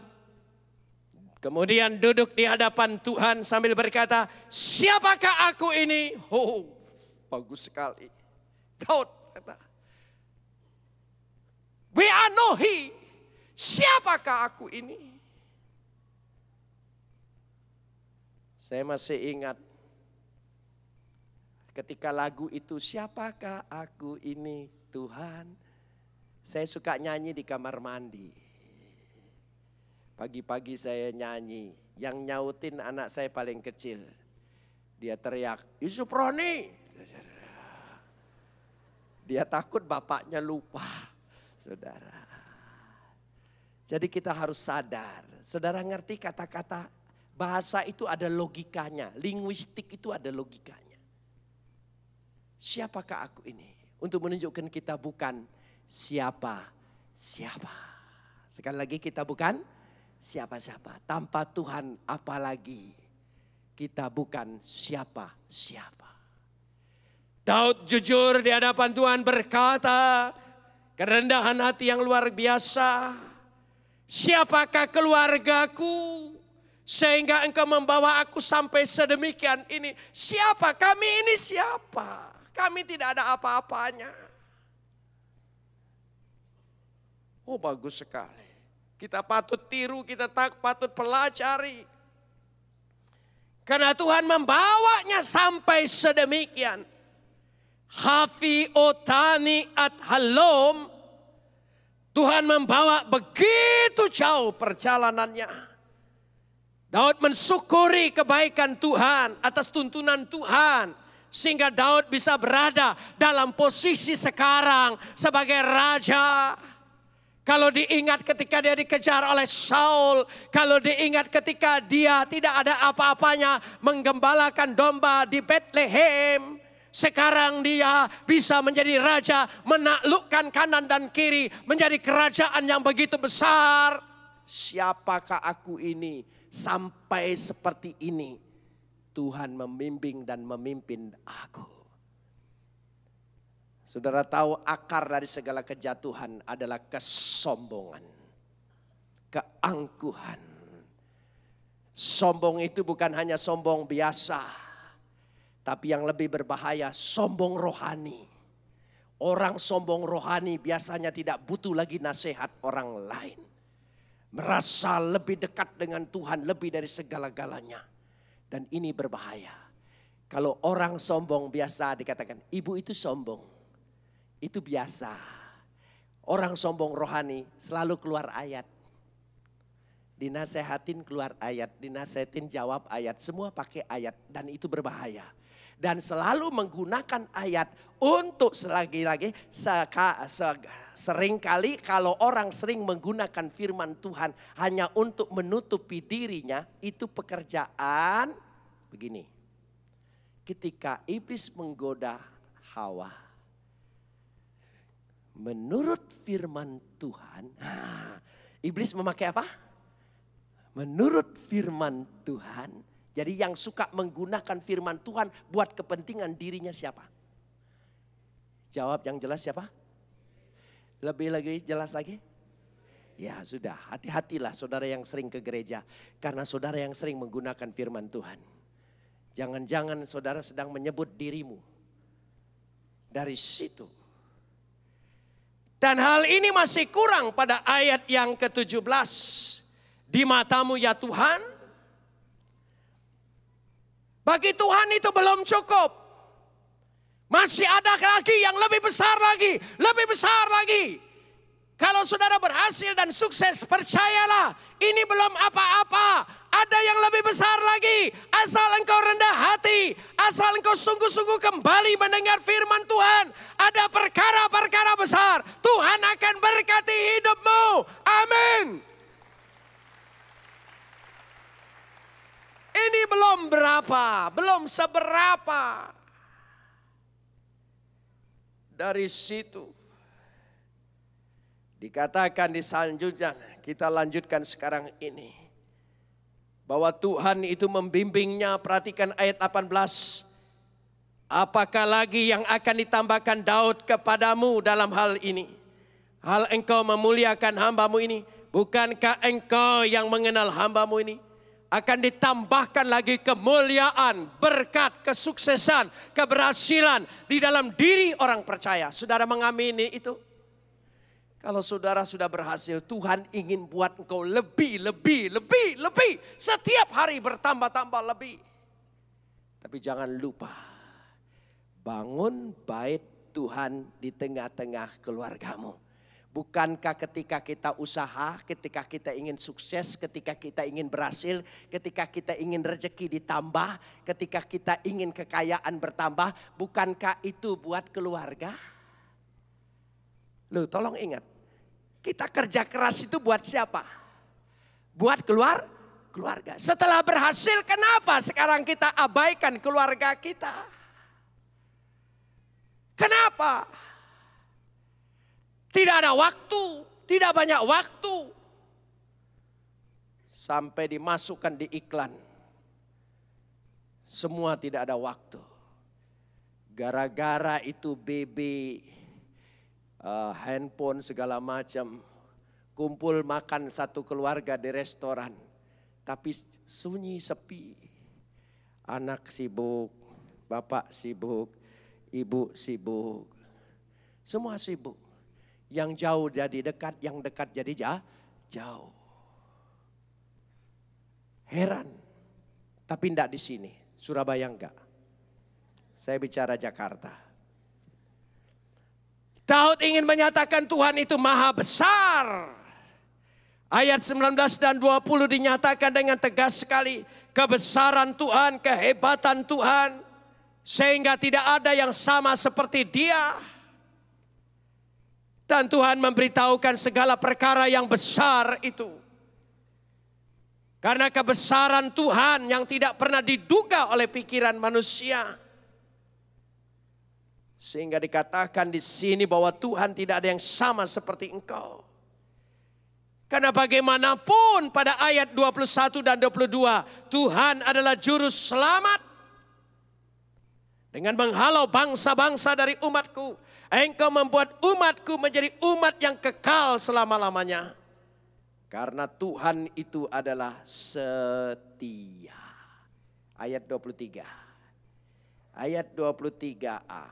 Kemudian duduk di hadapan Tuhan sambil berkata, siapakah aku ini? Oh, bagus sekali. Daud kata, Beanohi, siapakah aku ini? Saya masih ingat ketika lagu itu, siapakah aku ini Tuhan? Saya suka nyanyi di kamar mandi. Pagi-pagi saya nyanyi. Yang nyautin anak saya paling kecil. Dia teriak, Yusuf Roni. Dia takut bapaknya lupa. Saudara. Jadi kita harus sadar. Saudara ngerti kata-kata bahasa itu ada logikanya. Linguistik itu ada logikanya. Siapakah aku ini? Untuk menunjukkan kita bukan siapa. Sekali lagi kita bukan siapa-siapa. Tanpa Tuhan apalagi kita bukan siapa-siapa. Daud jujur di hadapan Tuhan berkata, kerendahan hati yang luar biasa. Siapakah keluargaku sehingga engkau membawa aku sampai sedemikian ini? Siapa? Kami ini siapa? Kami tidak ada apa-apanya. Oh, bagus sekali. Kita patut tiru, kita patut pelajari. Karena Tuhan membawanya sampai sedemikian. Hafi otani at halom. Tuhan membawa begitu jauh perjalanannya. Daud mensyukuri kebaikan Tuhan atas tuntunan Tuhan. Sehingga Daud bisa berada dalam posisi sekarang sebagai raja. Kalau diingat ketika dia dikejar oleh Saul. Kalau diingat ketika dia tidak ada apa-apanya menggembalakan domba di Bethlehem. Sekarang dia bisa menjadi raja, menaklukkan kanan dan kiri. Menjadi kerajaan yang begitu besar. Siapakah aku ini sampai seperti ini? Tuhan membimbing dan memimpin aku. Saudara tahu akar dari segala kejatuhan adalah kesombongan. Keangkuhan. Sombong itu bukan hanya sombong biasa. Tapi yang lebih berbahaya sombong rohani. Orang sombong rohani biasanya tidak butuh lagi nasihat orang lain. Merasa lebih dekat dengan Tuhan lebih dari segala-galanya. Dan ini berbahaya. Kalau orang sombong biasa dikatakan, ibu itu sombong. Itu biasa. Orang sombong rohani selalu keluar ayat. Dinasehatin keluar ayat. Dinasehatin jawab ayat. Semua pakai ayat. Dan itu berbahaya. Dan selalu menggunakan ayat untuk selagi-lagi seringkali kalau orang sering menggunakan firman Tuhan hanya untuk menutupi dirinya, itu pekerjaan begini. Ketika iblis menggoda Hawa, menurut firman Tuhan, iblis memakai apa? Menurut firman Tuhan. Jadi yang suka menggunakan firman Tuhan buat kepentingan dirinya siapa? Jawab yang jelas siapa? Lebih lagi jelas lagi? Ya sudah, hati-hatilah saudara yang sering ke gereja. Karena saudara yang sering menggunakan firman Tuhan. Jangan-jangan saudara sedang menyebut dirimu. Dari situ. Dan hal ini masih kurang pada ayat yang ke-17. Di matamu ya Tuhan. Bagi Tuhan itu belum cukup. Masih ada lagi yang lebih besar lagi. Lebih besar lagi. Kalau saudara berhasil dan sukses, percayalah. Ini belum apa-apa. Ada yang lebih besar lagi. Asal engkau rendah hati. Asal engkau sungguh-sungguh kembali mendengar firman Tuhan. Ada perkara-perkara besar. Tuhan akan berkati hidupmu. Amin. belum berapa, belum seberapa. Dari situ dikatakan di selanjutnya, kita lanjutkan sekarang ini. Bahwa Tuhan itu membimbingnya, perhatikan ayat 18. Apakah lagi yang akan ditambahkan Daud kepadamu dalam hal ini? Hal engkau memuliakan hambamu ini. Bukankah engkau yang mengenal hambamu ini? Akan ditambahkan lagi kemuliaan, berkat, kesuksesan, keberhasilan di dalam diri orang percaya. Saudara mengamini itu? Kalau saudara sudah berhasil, Tuhan ingin buat engkau lebih. Setiap hari bertambah-tambah lebih. Tapi jangan lupa, bangun bait Tuhan di tengah-tengah keluargamu. Bukankah ketika kita usaha, ketika kita ingin sukses, ketika kita ingin berhasil, ketika kita ingin rezeki ditambah, ketika kita ingin kekayaan bertambah, bukankah itu buat keluarga? Loh, tolong ingat, kita kerja keras itu buat siapa? Buat keluarga. Setelah berhasil, kenapa sekarang kita abaikan keluarga kita? Kenapa? Tidak ada waktu, tidak banyak waktu. Sampai dimasukkan di iklan. Semua tidak ada waktu. Gara-gara itu BB, handphone segala macam. Kumpul makan satu keluarga di restoran. Tapi sunyi, sepi. Anak sibuk, bapak sibuk, ibu sibuk. Semua sibuk. Yang jauh jadi dekat, yang dekat jadi jauh. Heran. Tapi enggak di sini. Surabaya enggak. Saya bicara Jakarta. Daud ingin menyatakan Tuhan itu maha besar. Ayat 19 dan 20 dinyatakan dengan tegas sekali. Kebesaran Tuhan, kehebatan Tuhan. Sehingga tidak ada yang sama seperti Dia. Dan Tuhan memberitahukan segala perkara yang besar itu. Karena kebesaran Tuhan yang tidak pernah diduga oleh pikiran manusia. Sehingga dikatakan di sini bahwa Tuhan tidak ada yang sama seperti engkau. Karena bagaimanapun pada ayat 21 dan 22. Tuhan adalah juru selamat. Dengan menghalau bangsa-bangsa dari umatku. Engkau membuat umatku menjadi umat yang kekal selama-lamanya. Karena Tuhan itu adalah setia. Ayat 23. Ayat 23a.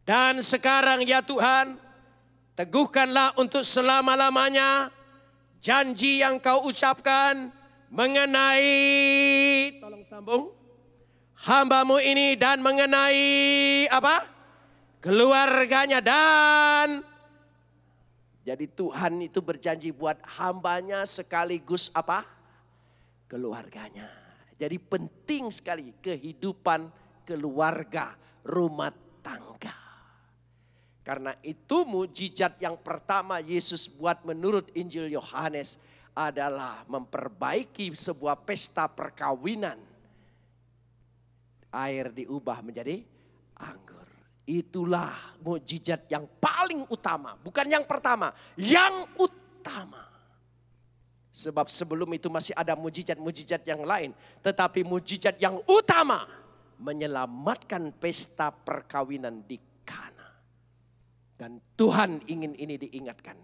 Dan sekarang ya Tuhan, teguhkanlah untuk selama-lamanya janji yang kau ucapkan mengenai, tolong sambung, hambamu ini dan mengenai apa? Keluarganya. Dan jadi Tuhan itu berjanji buat hambanya sekaligus apa? Keluarganya. Jadi penting sekali kehidupan keluarga, rumah tangga. Karena itu mujizat yang pertama Yesus buat menurut Injil Yohanes adalah memperbaiki sebuah pesta perkawinan. Air diubah menjadi anggur. Itulah mujizat yang paling utama. Bukan yang pertama, yang utama. Sebab sebelum itu masih ada mujizat-mujizat yang lain. Tetapi mujizat yang utama menyelamatkan pesta perkawinan di Kana. Dan Tuhan ingin ini diingatkan.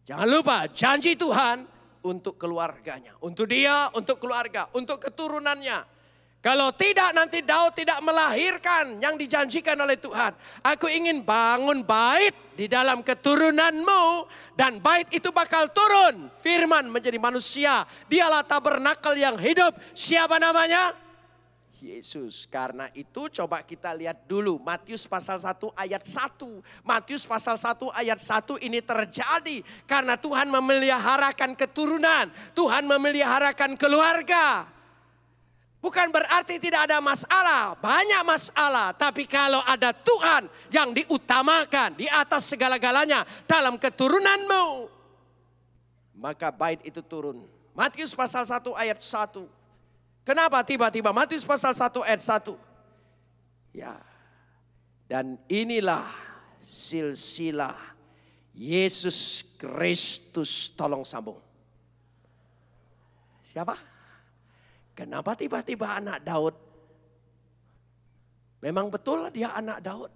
Jangan lupa janji Tuhan untuk keluarganya. Untuk dia, untuk keluarga, untuk keturunannya. Kalau tidak nanti Daud tidak melahirkan yang dijanjikan oleh Tuhan. Aku ingin bangun bait di dalam keturunanmu. Dan bait itu bakal turun. Firman menjadi manusia. Dialah tabernakel yang hidup. Siapa namanya? Yesus. Karena itu coba kita lihat dulu. Matius pasal 1 ayat 1. Matius pasal 1 ayat 1 ini terjadi. Karena Tuhan memeliharakan keturunan. Tuhan memeliharakan keluarga. Bukan berarti tidak ada masalah, banyak masalah. Tapi kalau ada Tuhan yang diutamakan di atas segala-galanya dalam keturunanmu, maka bait itu turun. Matius pasal 1 ayat 1. Kenapa tiba-tiba? Matius pasal 1 ayat 1. Ya. Dan inilah silsilah Yesus Kristus. Tolong sambung. Siapa? Kenapa tiba-tiba anak Daud? Memang betul dia anak Daud.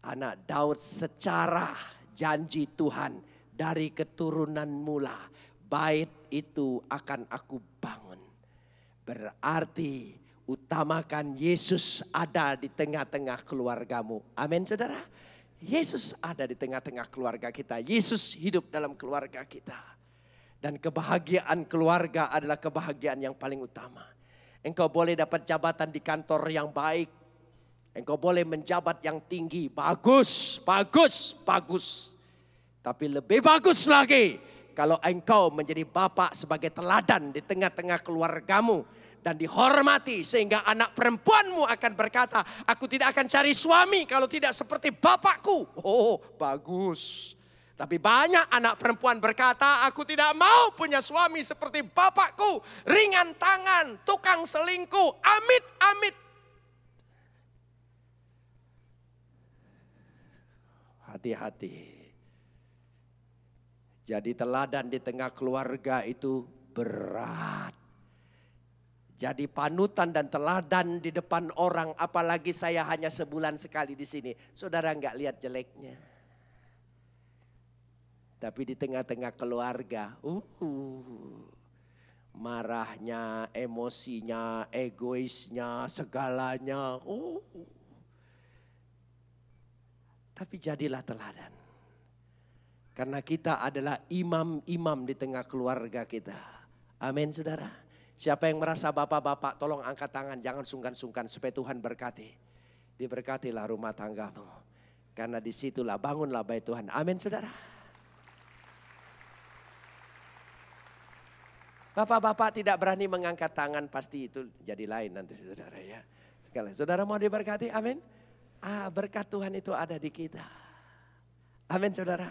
Anak Daud secara janji Tuhan, dari keturunan mula bait itu akan aku bangun. Berarti utamakan Yesus ada di tengah-tengah keluargamu. Amin saudara. Yesus ada di tengah-tengah keluarga kita. Yesus hidup dalam keluarga kita. Dan kebahagiaan keluarga adalah kebahagiaan yang paling utama. Engkau boleh dapat jabatan di kantor yang baik. Engkau boleh menjabat yang tinggi. Bagus, bagus, bagus. Tapi lebih bagus lagi kalau engkau menjadi bapak sebagai teladan di tengah-tengah keluargamu. Dan dihormati sehingga anak perempuanmu akan berkata, aku tidak akan cari suami kalau tidak seperti bapakku. Oh, bagus. Tapi banyak anak perempuan berkata, aku tidak mau punya suami seperti bapakku. Ringan tangan, tukang selingkuh, amit, amit. Hati-hati. Jadi teladan di tengah keluarga itu berat. Jadi panutan dan teladan di depan orang, apalagi saya hanya sebulan sekali di sini. Saudara nggak lihat jeleknya. Tapi di tengah-tengah keluarga, marahnya, emosinya, egoisnya, segalanya. Tapi jadilah teladan. Karena kita adalah imam-imam di tengah keluarga kita. Amin saudara. Siapa yang merasa bapak-bapak, tolong angkat tangan, jangan sungkan-sungkan supaya Tuhan berkati. Diberkatilah rumah tanggamu. Karena disitulah bangunlah bait Tuhan. Amin saudara. Bapak-bapak tidak berani mengangkat tangan, pasti itu jadi lain nanti saudara ya. Sekali, saudara mau diberkati, amin. Berkat Tuhan itu ada di kita. Amin saudara.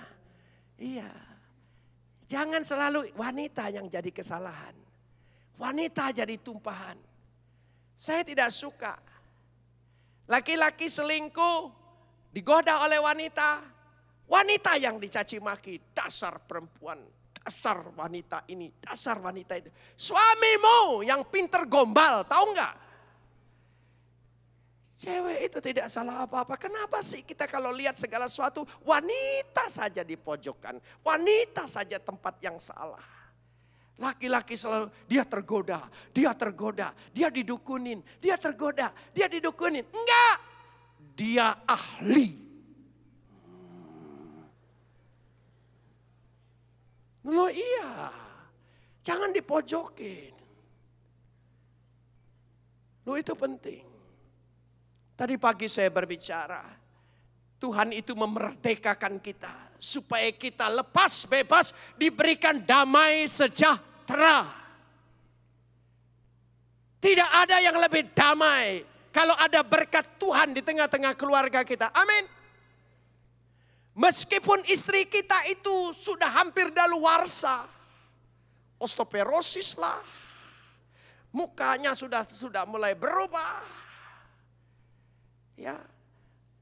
Iya. Jangan selalu wanita yang jadi kesalahan. Wanita jadi tumpahan. Saya tidak suka. Laki-laki selingkuh, digoda oleh wanita. Wanita yang dicaci maki, dasar perempuan. Dasar wanita ini, dasar wanita itu. Suamimu yang pinter gombal, tahu nggak? Cewek itu tidak salah apa-apa. Kenapa sih kita kalau lihat segala sesuatu, wanita saja dipojokkan. Wanita saja tempat yang salah. Laki-laki selalu, dia tergoda, dia didukunin, dia tergoda, dia didukunin. Enggak, dia ahli. Loh iya, jangan dipojokin. Loh itu penting. Tadi pagi saya berbicara, Tuhan itu memerdekakan kita supaya kita lepas bebas, diberikan damai sejahtera. Tidak ada yang lebih damai kalau ada berkat Tuhan di tengah-tengah keluarga kita. Amin. Meskipun istri kita itu sudah hampir daluarsa, osteoporosis lah, mukanya sudah mulai berubah, ya,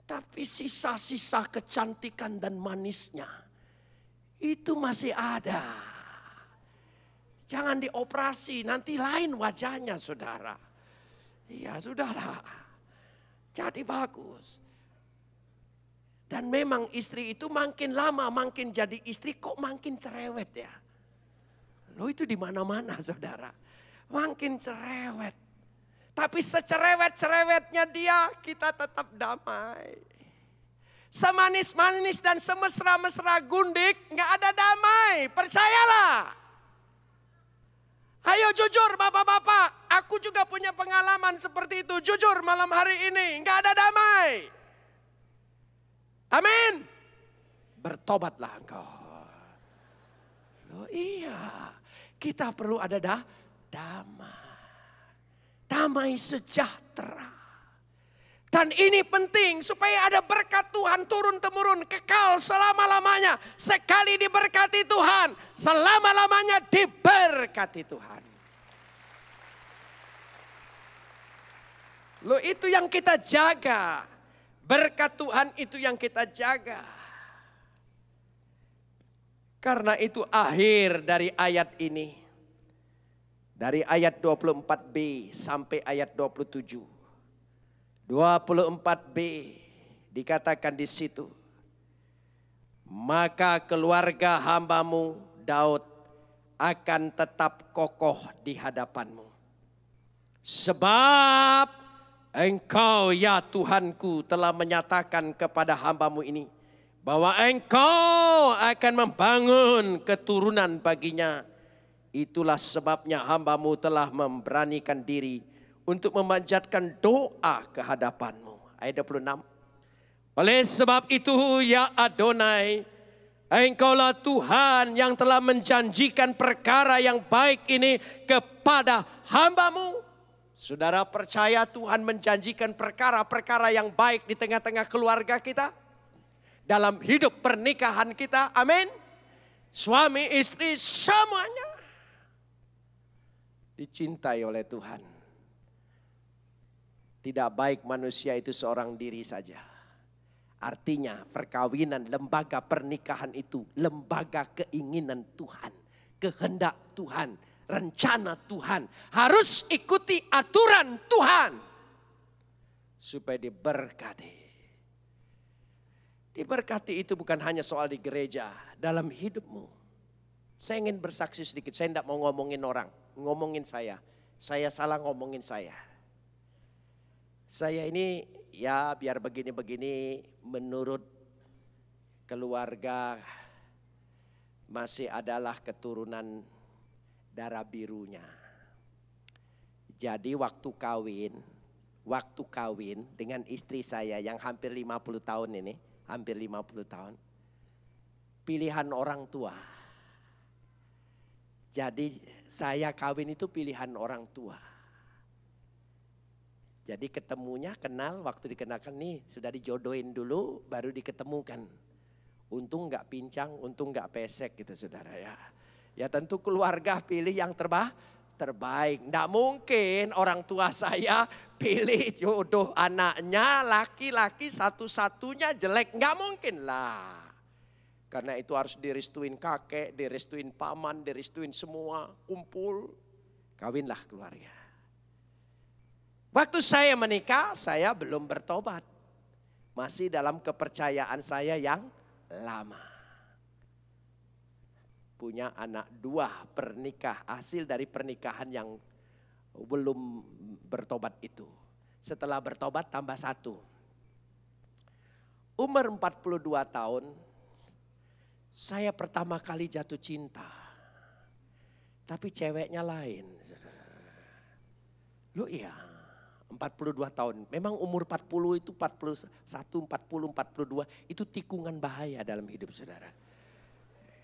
tapi sisa-sisa kecantikan dan manisnya itu masih ada. Jangan dioperasi, nanti lain wajahnya saudara. Ya sudahlah, jadi bagus. Dan memang istri itu makin lama makin jadi istri kok makin cerewet ya. Loh itu di mana-mana saudara. Makin cerewet. Tapi secerewet-cerewetnya dia kita tetap damai. Semanis-manis dan semesra-mesra gundik nggak ada damai. Percayalah. Ayo jujur bapak-bapak. Aku juga punya pengalaman seperti itu. Jujur malam hari ini nggak ada damai. Amin. Bertobatlah engkau. Loh iya. Kita perlu ada damai. Damai sejahtera. Dan ini penting supaya ada berkat Tuhan turun-temurun. Kekal selama-lamanya. Sekali diberkati Tuhan. Selama-lamanya diberkati Tuhan. Loh, itu yang kita jaga. Berkat Tuhan itu yang kita jaga. Karena itu akhir dari ayat ini. Dari ayat 24b sampai ayat 27. 24b dikatakan di situ. Maka keluarga hambamu Daud akan tetap kokoh di hadapanmu. Sebab engkau ya Tuhanku telah menyatakan kepada hambamu ini. Bahwa engkau akan membangun keturunan baginya. Itulah sebabnya hambamu telah memberanikan diri untuk memanjatkan doa ke hadapanmu. Ayat 26. Oleh sebab itu ya Adonai, engkaulah Tuhan yang telah menjanjikan perkara yang baik ini kepada hambamu. Saudara percaya Tuhan menjanjikan perkara-perkara yang baik di tengah-tengah keluarga kita? Dalam hidup pernikahan kita, amin. Suami, istri, semuanya dicintai oleh Tuhan. Tidak baik manusia itu seorang diri saja. Artinya perkawinan, lembaga pernikahan itu lembaga keinginan Tuhan. Kehendak Tuhan, rencana Tuhan. Harus ikuti aturan Tuhan. Supaya diberkati. Diberkati itu bukan hanya soal di gereja, dalam hidupmu. Saya ingin bersaksi sedikit, saya tidak mau ngomongin orang, ngomongin saya. Saya salah ngomongin saya. Saya ini ya biar begini-begini menurut keluarga masih adalah keturunan darah birunya. Jadi waktu kawin dengan istri saya yang hampir 50 tahun ini. Hampir 50 tahun. Pilihan orang tua. Jadi saya kawin itu pilihan orang tua. Jadi ketemunya kenal waktu dikenakan nih sudah dijodohin dulu baru diketemukan. Untung gak pincang, untung gak pesek gitu saudara ya. Ya tentu keluarga pilih yang terbaik. Nggak mungkin orang tua saya pilih jodoh anaknya laki-laki satu-satunya jelek. Nggak mungkin lah. Karena itu harus direstuin kakek, direstuin paman, direstuin semua. Kumpul, kawinlah keluarga. Waktu saya menikah, saya belum bertobat. Masih dalam kepercayaan saya yang lama. Punya anak 2 pernikah, hasil dari pernikahan yang belum bertobat itu. Setelah bertobat tambah 1. Umur 42 tahun, saya pertama kali jatuh cinta. Tapi ceweknya lain. Loh iya, 42 tahun. Memang umur 40 itu 41, 40, 42 itu tikungan bahaya dalam hidup saudara.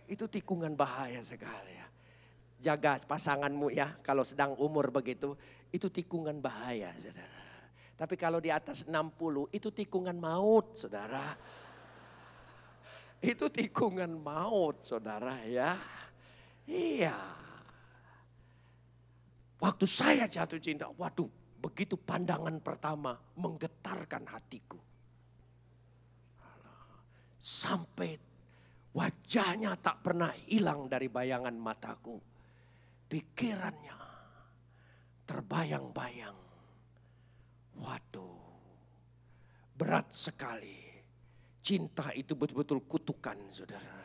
Itu tikungan bahaya sekali ya. Jaga pasanganmu ya kalau sedang umur begitu. Itu tikungan bahaya saudara. Tapi kalau di atas 60 itu tikungan maut saudara. Itu tikungan maut saudara ya. Iya. Waktu saya jatuh cinta, waduh begitu pandangan pertama menggetarkan hatiku. Sampai wajahnya tak pernah hilang dari bayangan mataku. Pikirannya terbayang-bayang. Waduh, berat sekali. Cinta itu betul-betul kutukan, saudara.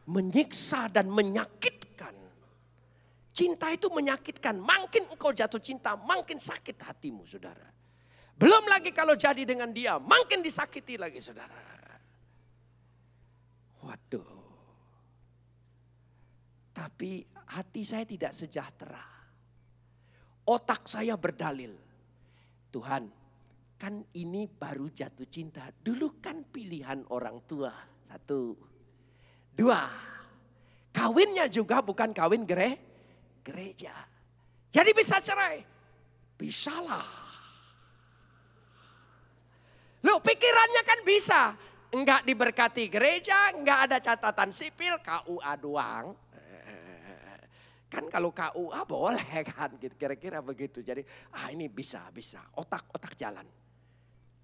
Menyiksa dan menyakitkan. Cinta itu menyakitkan. Makin engkau jatuh cinta, makin sakit hatimu, saudara. Belum lagi kalau jadi dengan dia, makin disakiti lagi, saudara. Waduh. Tapi hati saya tidak sejahtera. Otak saya berdalil. Tuhan, kan ini baru jatuh cinta. Dulu kan pilihan orang tua. 1. 2. Kawinnya juga bukan kawin gereja. Jadi bisa cerai. Bisalah. Loh pikirannya kan bisa. Enggak diberkati gereja, enggak ada catatan sipil, KUA doang. Kan kalau KUA boleh kan, kira-kira begitu. Jadi ini bisa, otak jalan.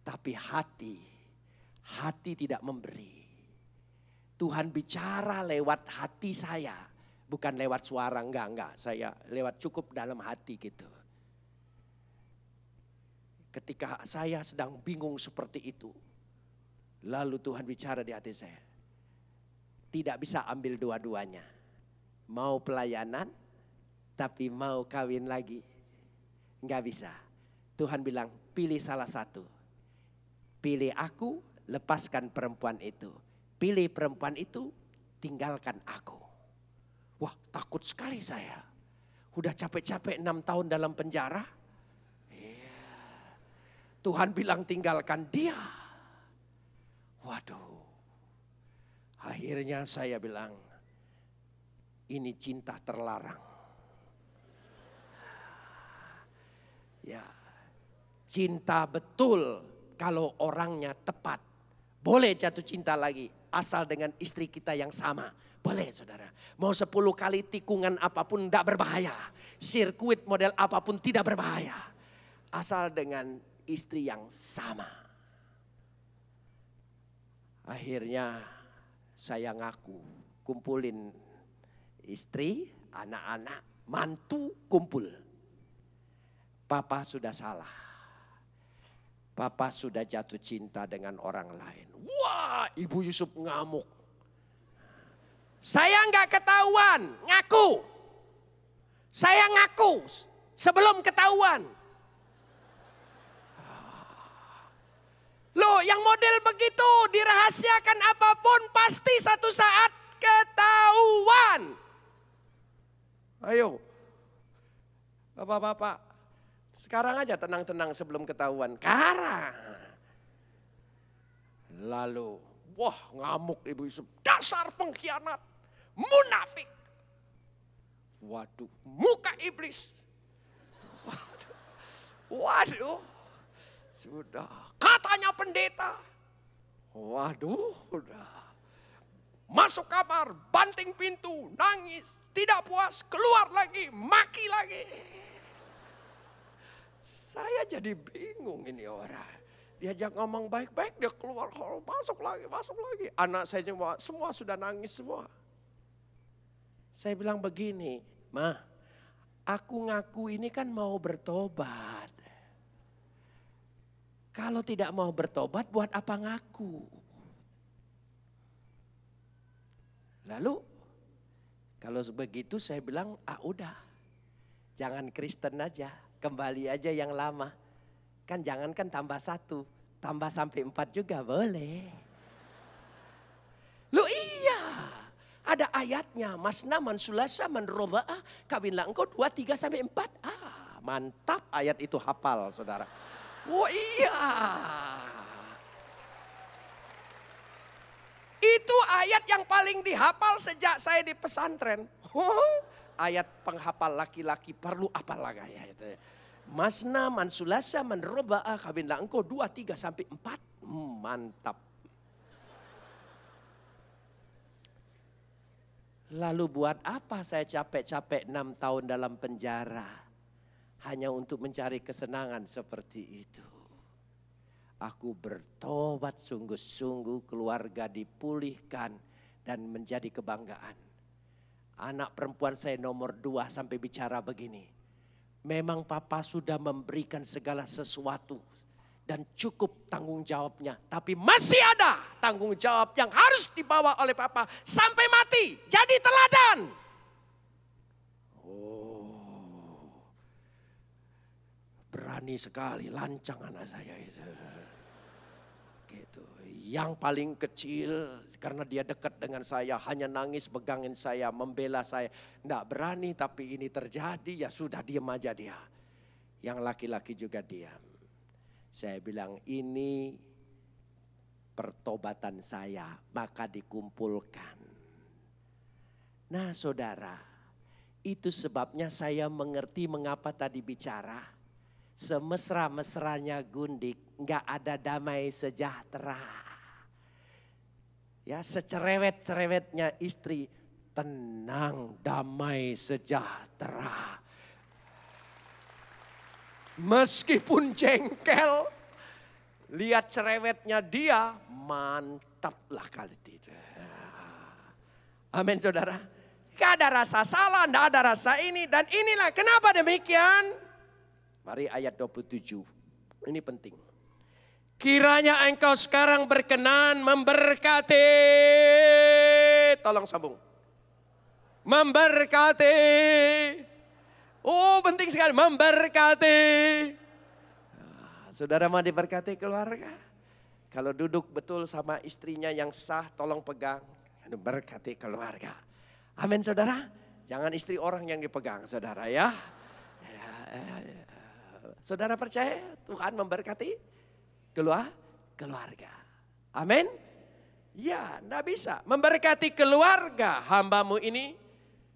Tapi hati tidak memberi. Tuhan bicara lewat hati saya, bukan lewat suara, enggak. Saya lewat cukup dalam hati gitu. Ketika saya sedang bingung seperti itu, lalu Tuhan bicara di hati saya. Tidak bisa ambil dua-duanya. Mau pelayanan, tapi mau kawin lagi. Enggak bisa. Tuhan bilang, pilih salah satu. Pilih aku, lepaskan perempuan itu. Pilih perempuan itu, tinggalkan aku. Wah, takut sekali saya. Udah capek-capek 6 tahun dalam penjara. Iya. Tuhan bilang tinggalkan dia. Waduh. Akhirnya saya bilang, ini cinta terlarang. Ya, cinta betul kalau orangnya tepat. Boleh jatuh cinta lagi. Asal dengan istri kita yang sama. Boleh saudara. Mau 10 kali tikungan apapun tidak berbahaya. Sirkuit model apapun tidak berbahaya. Asal dengan istri yang sama. Akhirnya saya ngaku. Kumpulin istri, anak-anak, mantu kumpul. Papa sudah salah. Papa sudah jatuh cinta dengan orang lain. Wah, Ibu Yusuf ngamuk. Saya nggak ketahuan, ngaku. Saya ngaku sebelum ketahuan. Loh, yang model begitu dirahasiakan apapun pasti satu saat ketahuan. Ayo, bapak-bapak, sekarang aja tenang-tenang sebelum ketahuan. Sekarang. Lalu, wah ngamuk Ibu Yusuf. Dasar pengkhianat, munafik. Waduh, muka iblis. Waduh, sudah. Katanya pendeta. Waduh, udah. Masuk kamar, banting pintu, nangis. Tidak puas, keluar lagi, maki lagi. Saya jadi bingung ini orang. Diajak ngomong baik-baik, dia keluar, masuk lagi. Anak saya semua sudah nangis semua. Saya bilang begini, Ma, aku ngaku ini kan mau bertobat. Kalau tidak mau bertobat, buat apa ngaku? Lalu, kalau begitu saya bilang, udah, jangan Kristen aja, kembali aja yang lama. Kan jangankan tambah 1, tambah sampai 4 juga boleh. Loh iya, ada ayatnya. Masna, mansulasa, manroba'ah, kawinlah engkau 2, 3, sampai 4. Mantap ayat itu hafal saudara. Oh iya. Itu ayat yang paling dihafal sejak saya di pesantren. Ayat penghafal laki-laki perlu apal lagi ya itu. Masna, mansulasa, manroba'ah, kawinlah engkau 2, 3, sampai 4. Mantap. Lalu buat apa saya capek-capek 6 tahun dalam penjara? Hanya untuk mencari kesenangan seperti itu. Aku bertobat sungguh-sungguh, keluarga dipulihkan dan menjadi kebanggaan. Anak perempuan saya nomor 2 sampai bicara begini. Memang papa sudah memberikan segala sesuatu dan cukup tanggung jawabnya. Tapi masih ada tanggung jawab yang harus dibawa oleh papa sampai mati. Jadi teladan. Oh, berani sekali, lancang anak saya itu. Gitu. Yang paling kecil karena dia dekat dengan saya, hanya nangis pegangin saya, membela saya. Nggak berani tapi ini terjadi, ya sudah diam aja dia. Yang laki-laki juga diam. Saya bilang ini pertobatan saya, maka dikumpulkan. Nah saudara, itu sebabnya saya mengerti mengapa tadi bicara. Semesra-mesranya gundik, nggak ada damai sejahtera. Ya, secerewet-cerewetnya istri, tenang, damai, sejahtera. Meskipun jengkel, lihat cerewetnya dia, mantaplah kali itu. Amin saudara. Gak ada rasa salah, gak ada rasa ini. Dan inilah kenapa demikian. Mari ayat 27. Ini penting. Kiranya engkau sekarang berkenan memberkati. Tolong sambung. Memberkati. Oh penting sekali, memberkati. Nah, saudara mau diberkati keluarga? Kalau duduk betul sama istrinya yang sah, tolong pegang. Berkati keluarga. Amin saudara. Jangan istri orang yang dipegang saudara ya. Saudara percaya Tuhan memberkati keluarga. Amin. Ya, enggak bisa. Memberkati keluarga hambamu ini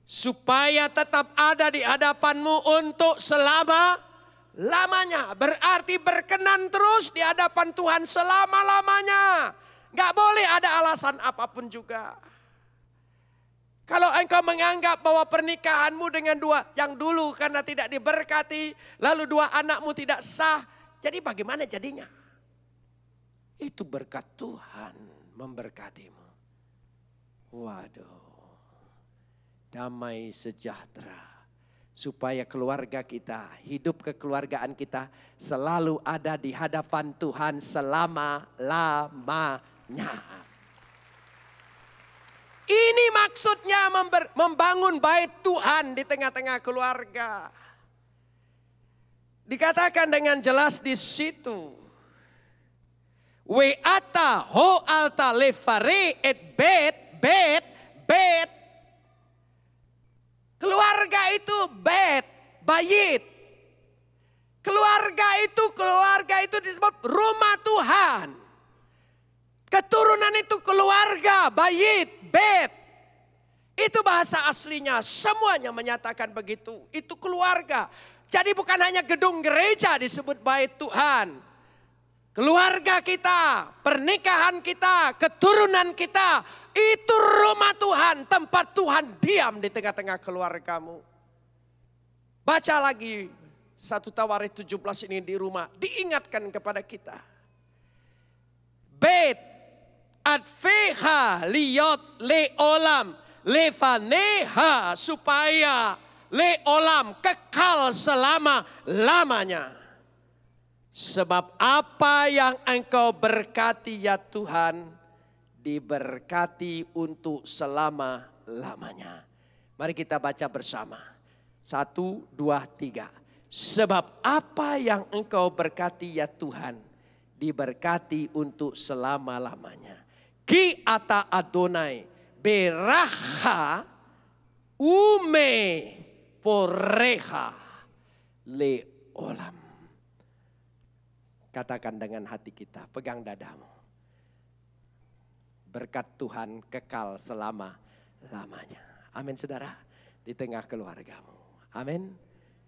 supaya tetap ada di hadapanmu untuk selama-lamanya. Berarti berkenan terus di hadapan Tuhan selama-lamanya. Enggak boleh ada alasan apapun juga. Kalau engkau menganggap bahwa pernikahanmu dengan dua yang dulu karena tidak diberkati, lalu dua anakmu tidak sah, jadi bagaimana jadinya? Itu berkat Tuhan memberkatimu. Waduh, damai sejahtera. Supaya keluarga kita, hidup kekeluargaan kita selalu ada di hadapan Tuhan selama-lamanya. Ini maksudnya membangun bait Tuhan di tengah-tengah keluarga. Dikatakan dengan jelas di situ. Weata ho alta lefare et bet. Keluarga itu bayit. Keluarga itu disebut rumah Tuhan. Keturunan itu keluarga, bayit, bet. Itu bahasa aslinya, semuanya menyatakan begitu. Itu keluarga. Jadi bukan hanya gedung gereja disebut bait Tuhan. Keluarga kita, pernikahan kita, keturunan kita. Itu rumah Tuhan, tempat Tuhan diam di tengah-tengah keluargamu. Baca lagi 1 Tawarik 17 ini di rumah. Diingatkan kepada kita. Bet. Adfeha liot leolam levaneha supaya leolam kekal selama-lamanya. Sebab apa yang engkau berkati ya Tuhan diberkati untuk selama-lamanya. Mari kita baca bersama. 1, 2, 3. Sebab apa yang engkau berkati ya Tuhan diberkati untuk selama-lamanya. Ki ata Adonai beraha ume poreha leolam. Katakan dengan hati kita, pegang dadamu. Berkat Tuhan kekal selama-lamanya. Amin saudara, di tengah keluargamu. Amin.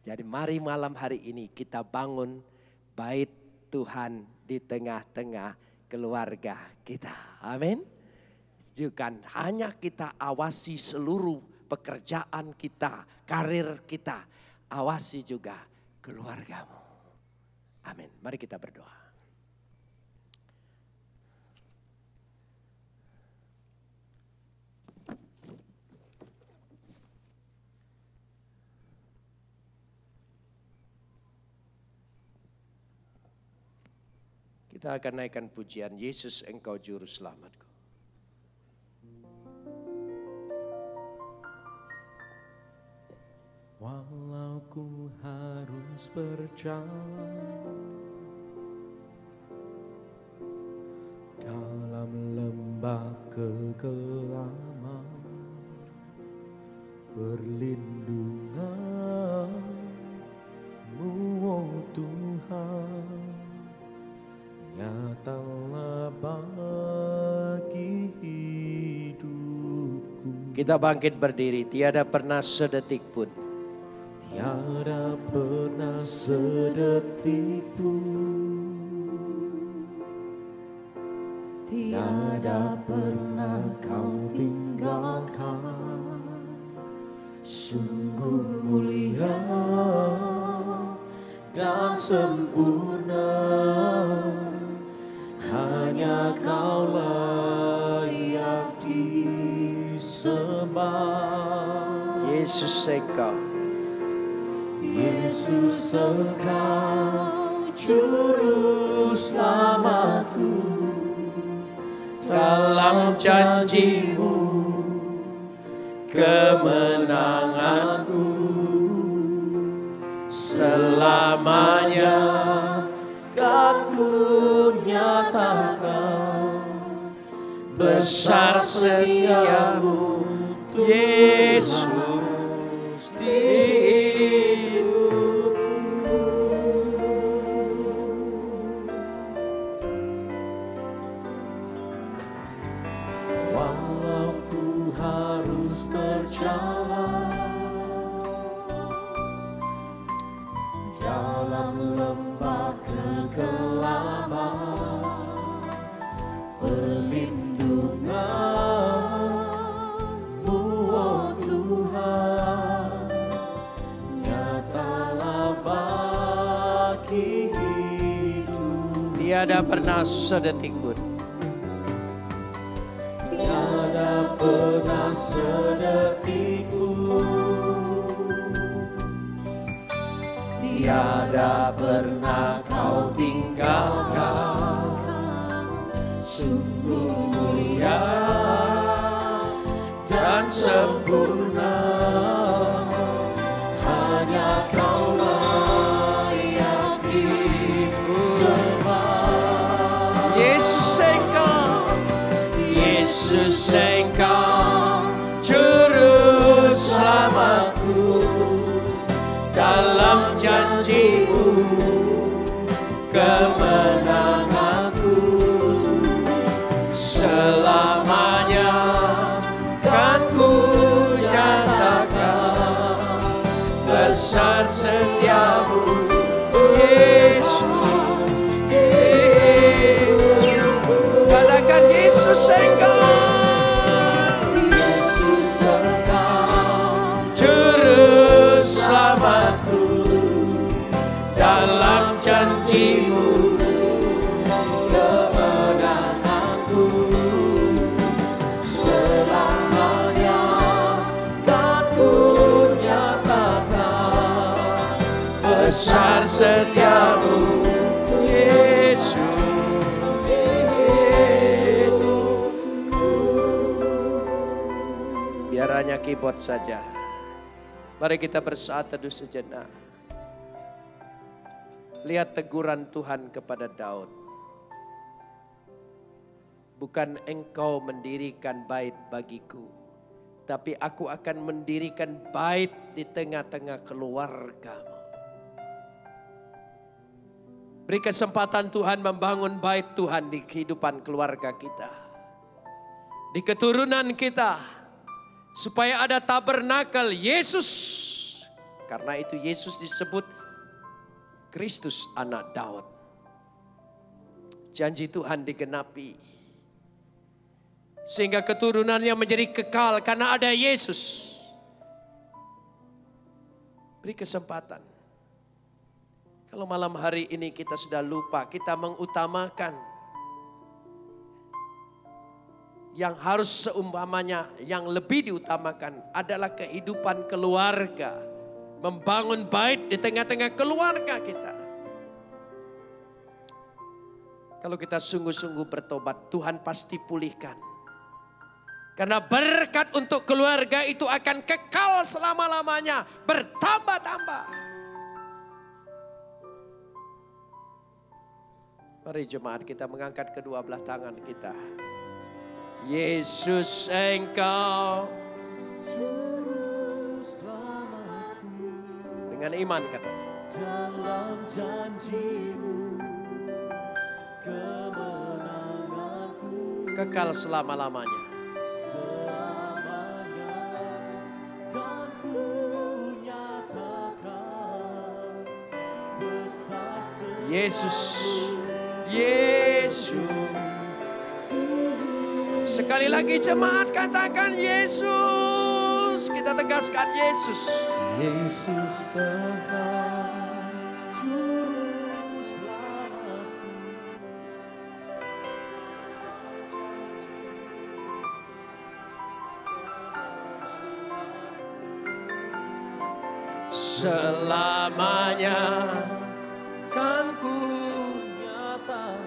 Jadi mari malam hari ini kita bangun bait Tuhan di tengah-tengah keluarga kita. Amin. Bukan hanya kita awasi seluruh pekerjaan kita, karir kita. Awasi juga keluargamu. Amin. Mari kita berdoa. Kita akan naikkan pujian Yesus Engkau Juru Selamatku. Walau ku harus berjalan dalam lembah kegelapan, perlindungan-Mu, oh Tuhan, nyatalah bagi hidupku. Kita bangkit berdiri, tiada pernah sedetik pun. Tiada pernah sedetik pun. Tiada pernah Kau tinggalkan. sempurna, hanya Kau layak disembah. Yesus Engkau, Yesus Engkau Juru Selamatku, dalam janji-Mu kemenanganku, selamanya kan ku nyatakan besar setiamu Yesus di hidupku. Walau ku harus berjalan dalam lembah kegelapan, perlindungan-Mu, oh Tuhan, nyatalah bagi hidup. tiada pernah sedetik pun, Tiada pernah sedetik pun, tiada pernah Kau tinggalkan. Sungguh mulia dan sempurna, hanya Kau layak disembah. Yesus Engkau, Yesus Engkau Juru Selamatku, dalam janji-Mu kemenanganku, selamanya kan ku nyatakan besar setiamu Yesus di hidupku. Katakan Yesus Engkau, Yesus Engkau Juru Selamatku, dalam janji-Mu kemenanganku, selamanya kan ku nyatakan besar setiamu Yesus di hidupku. Biar hanya keyboard saja. Mari kita bersaat teduh sejenak. Lihat teguran Tuhan kepada Daud. Bukan engkau mendirikan bait bagiku, tapi aku akan mendirikan bait di tengah-tengah keluargamu. Beri kesempatan Tuhan membangun bait Tuhan di kehidupan keluarga kita, di keturunan kita, supaya ada tabernakel Yesus. Karena itu Yesus disebut Kristus anak Daud. Janji Tuhan digenapi, sehingga keturunannya menjadi kekal karena ada Yesus. Beri kesempatan. Kalau malam hari ini kita sudah lupa, kita mengutamakan yang harus seumpamanya, yang lebih diutamakan adalah kehidupan keluarga. Membangun bait di tengah-tengah keluarga kita. Kalau kita sungguh-sungguh bertobat, Tuhan pasti pulihkan. Karena berkat untuk keluarga itu akan kekal selama-lamanya, bertambah-tambah. Mari jemaat kita mengangkat kedua belah tangan kita. Yesus Engkau Juru Selamatku. Dengan iman kata. dalam janji-Mu kemenanganku, Kekal selama-lamanya. selamanya kan ku nyatakan besar Yesus, Yesus. Sekali lagi jemaat katakan Yesus. Kita tegaskan Yesus. Yesus Engkau Juru selamanya kan ku nyatakan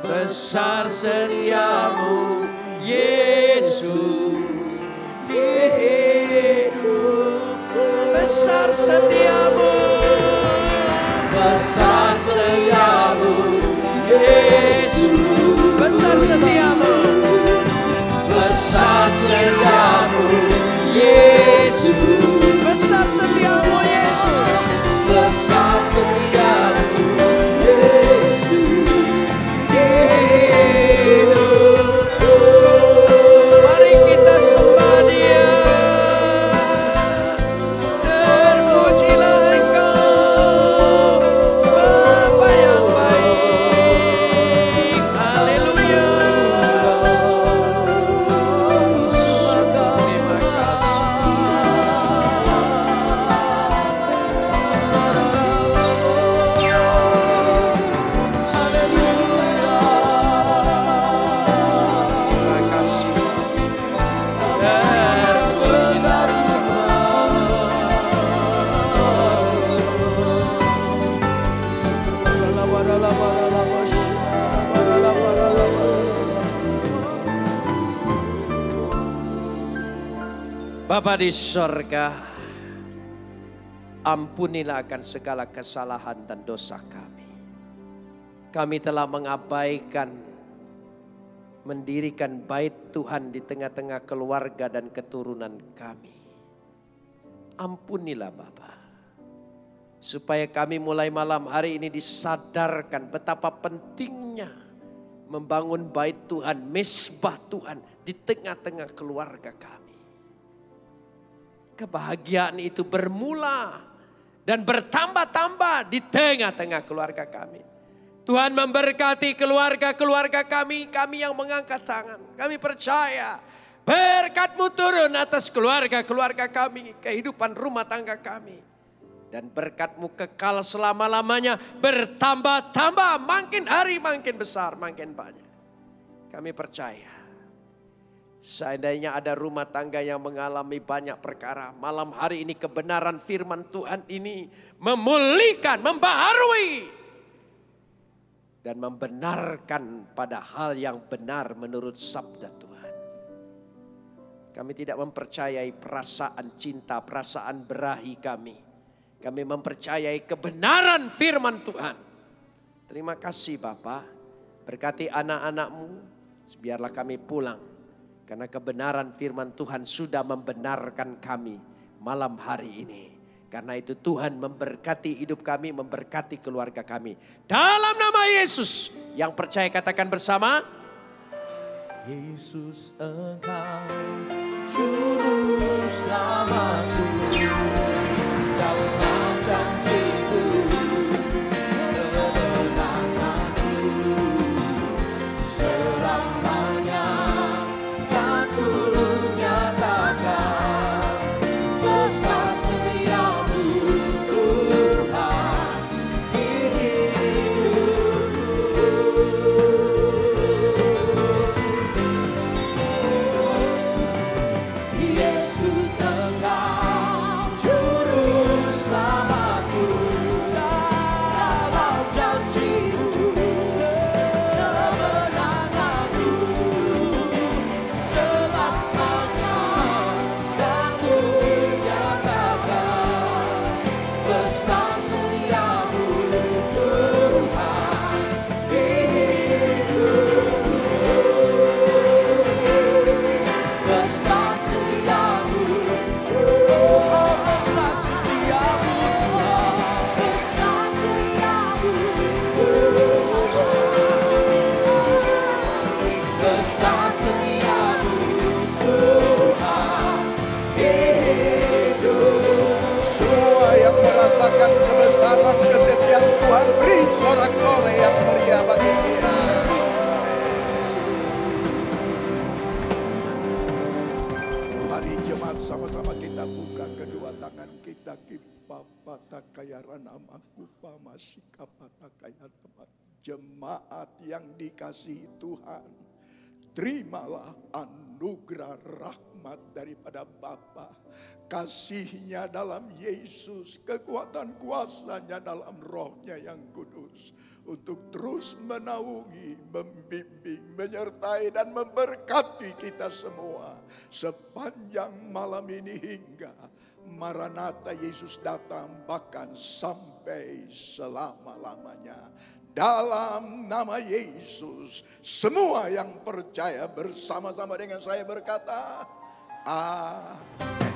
besar setiamu Yesus di hidupku. Besar setiamu, besar setiamu Yesus. Besar setiamu, besar setiamu Yesus. Besar setiamu Yesus. Besar setiamu Yesus. Hidupku. Mari kita sembah Dia. Terpujilah Engkau, Bapa yang baik. Haleluya. Terima kasih. Terima kasih. Bapa di sorga, ampunilah akan segala kesalahan dan dosa kami. Kami telah mengabaikan mendirikan bait Tuhan di tengah-tengah keluarga dan keturunan kami. Ampunilah Bapa, supaya kami mulai malam hari ini disadarkan betapa pentingnya membangun bait Tuhan, mesbah Tuhan di tengah-tengah keluarga kami. Kebahagiaan itu bermula dan bertambah-tambah di tengah-tengah keluarga kami. Tuhan memberkati keluarga-keluarga kami, kami yang mengangkat tangan. Kami percaya berkat-Mu turun atas keluarga-keluarga kami, kehidupan rumah tangga kami. Dan berkat-Mu kekal selama-lamanya, bertambah-tambah, makin hari makin besar, makin banyak. Kami percaya. Seandainya ada rumah tangga yang mengalami banyak perkara, malam hari ini kebenaran firman Tuhan ini memulihkan, membaharui, dan membenarkan pada hal yang benar menurut sabda Tuhan. Kami tidak mempercayai perasaan cinta, perasaan berahi kami. Kami mempercayai kebenaran firman Tuhan. Terima kasih Bapa, berkati anak-anak-Mu, biarlah kami pulang. Karena kebenaran firman Tuhan sudah membenarkan kami malam hari ini. Karena itu Tuhan memberkati hidup kami, memberkati keluarga kami. Dalam nama Yesus, yang percaya katakan bersama. Yesus Engkau juru selamatku, dalam janji-Mu kemenanganku selamanya kan ku nyatakan besar setiamu Tuhan di hidupku. Yesus Engkau juru selamatku, dalam janji-Mu kemenanganku selamanya kan ku nyatakan besar setiamu Tuhan di hidupku. Besar setiamu Tuhan, besar setiamu Tuhan, besar setiamu Tuhan, besar setiamu Tuhan di hidup. Semua yang merasakan kebesaran kesetiaan Tuhan, beri sorak-sorai yang meriah bagi Dia. Mari jemaat sama-sama kita buka kedua tangan kita. Kipapata kaya ranamaku pamasika pata kaya temat. Jemaat yang dikasihi Tuhan, terimalah anugerah rahmat daripada Bapa, kasih-Nya dalam Yesus, kekuatan kuasa-Nya dalam Roh-Nya yang kudus, untuk terus menaungi, membimbing, menyertai dan memberkati kita semua sepanjang malam ini hingga Maranatha Yesus datang, bahkan sampai selama-lamanya. Dalam nama Yesus, semua yang percaya bersama-sama dengan saya berkata, Amin.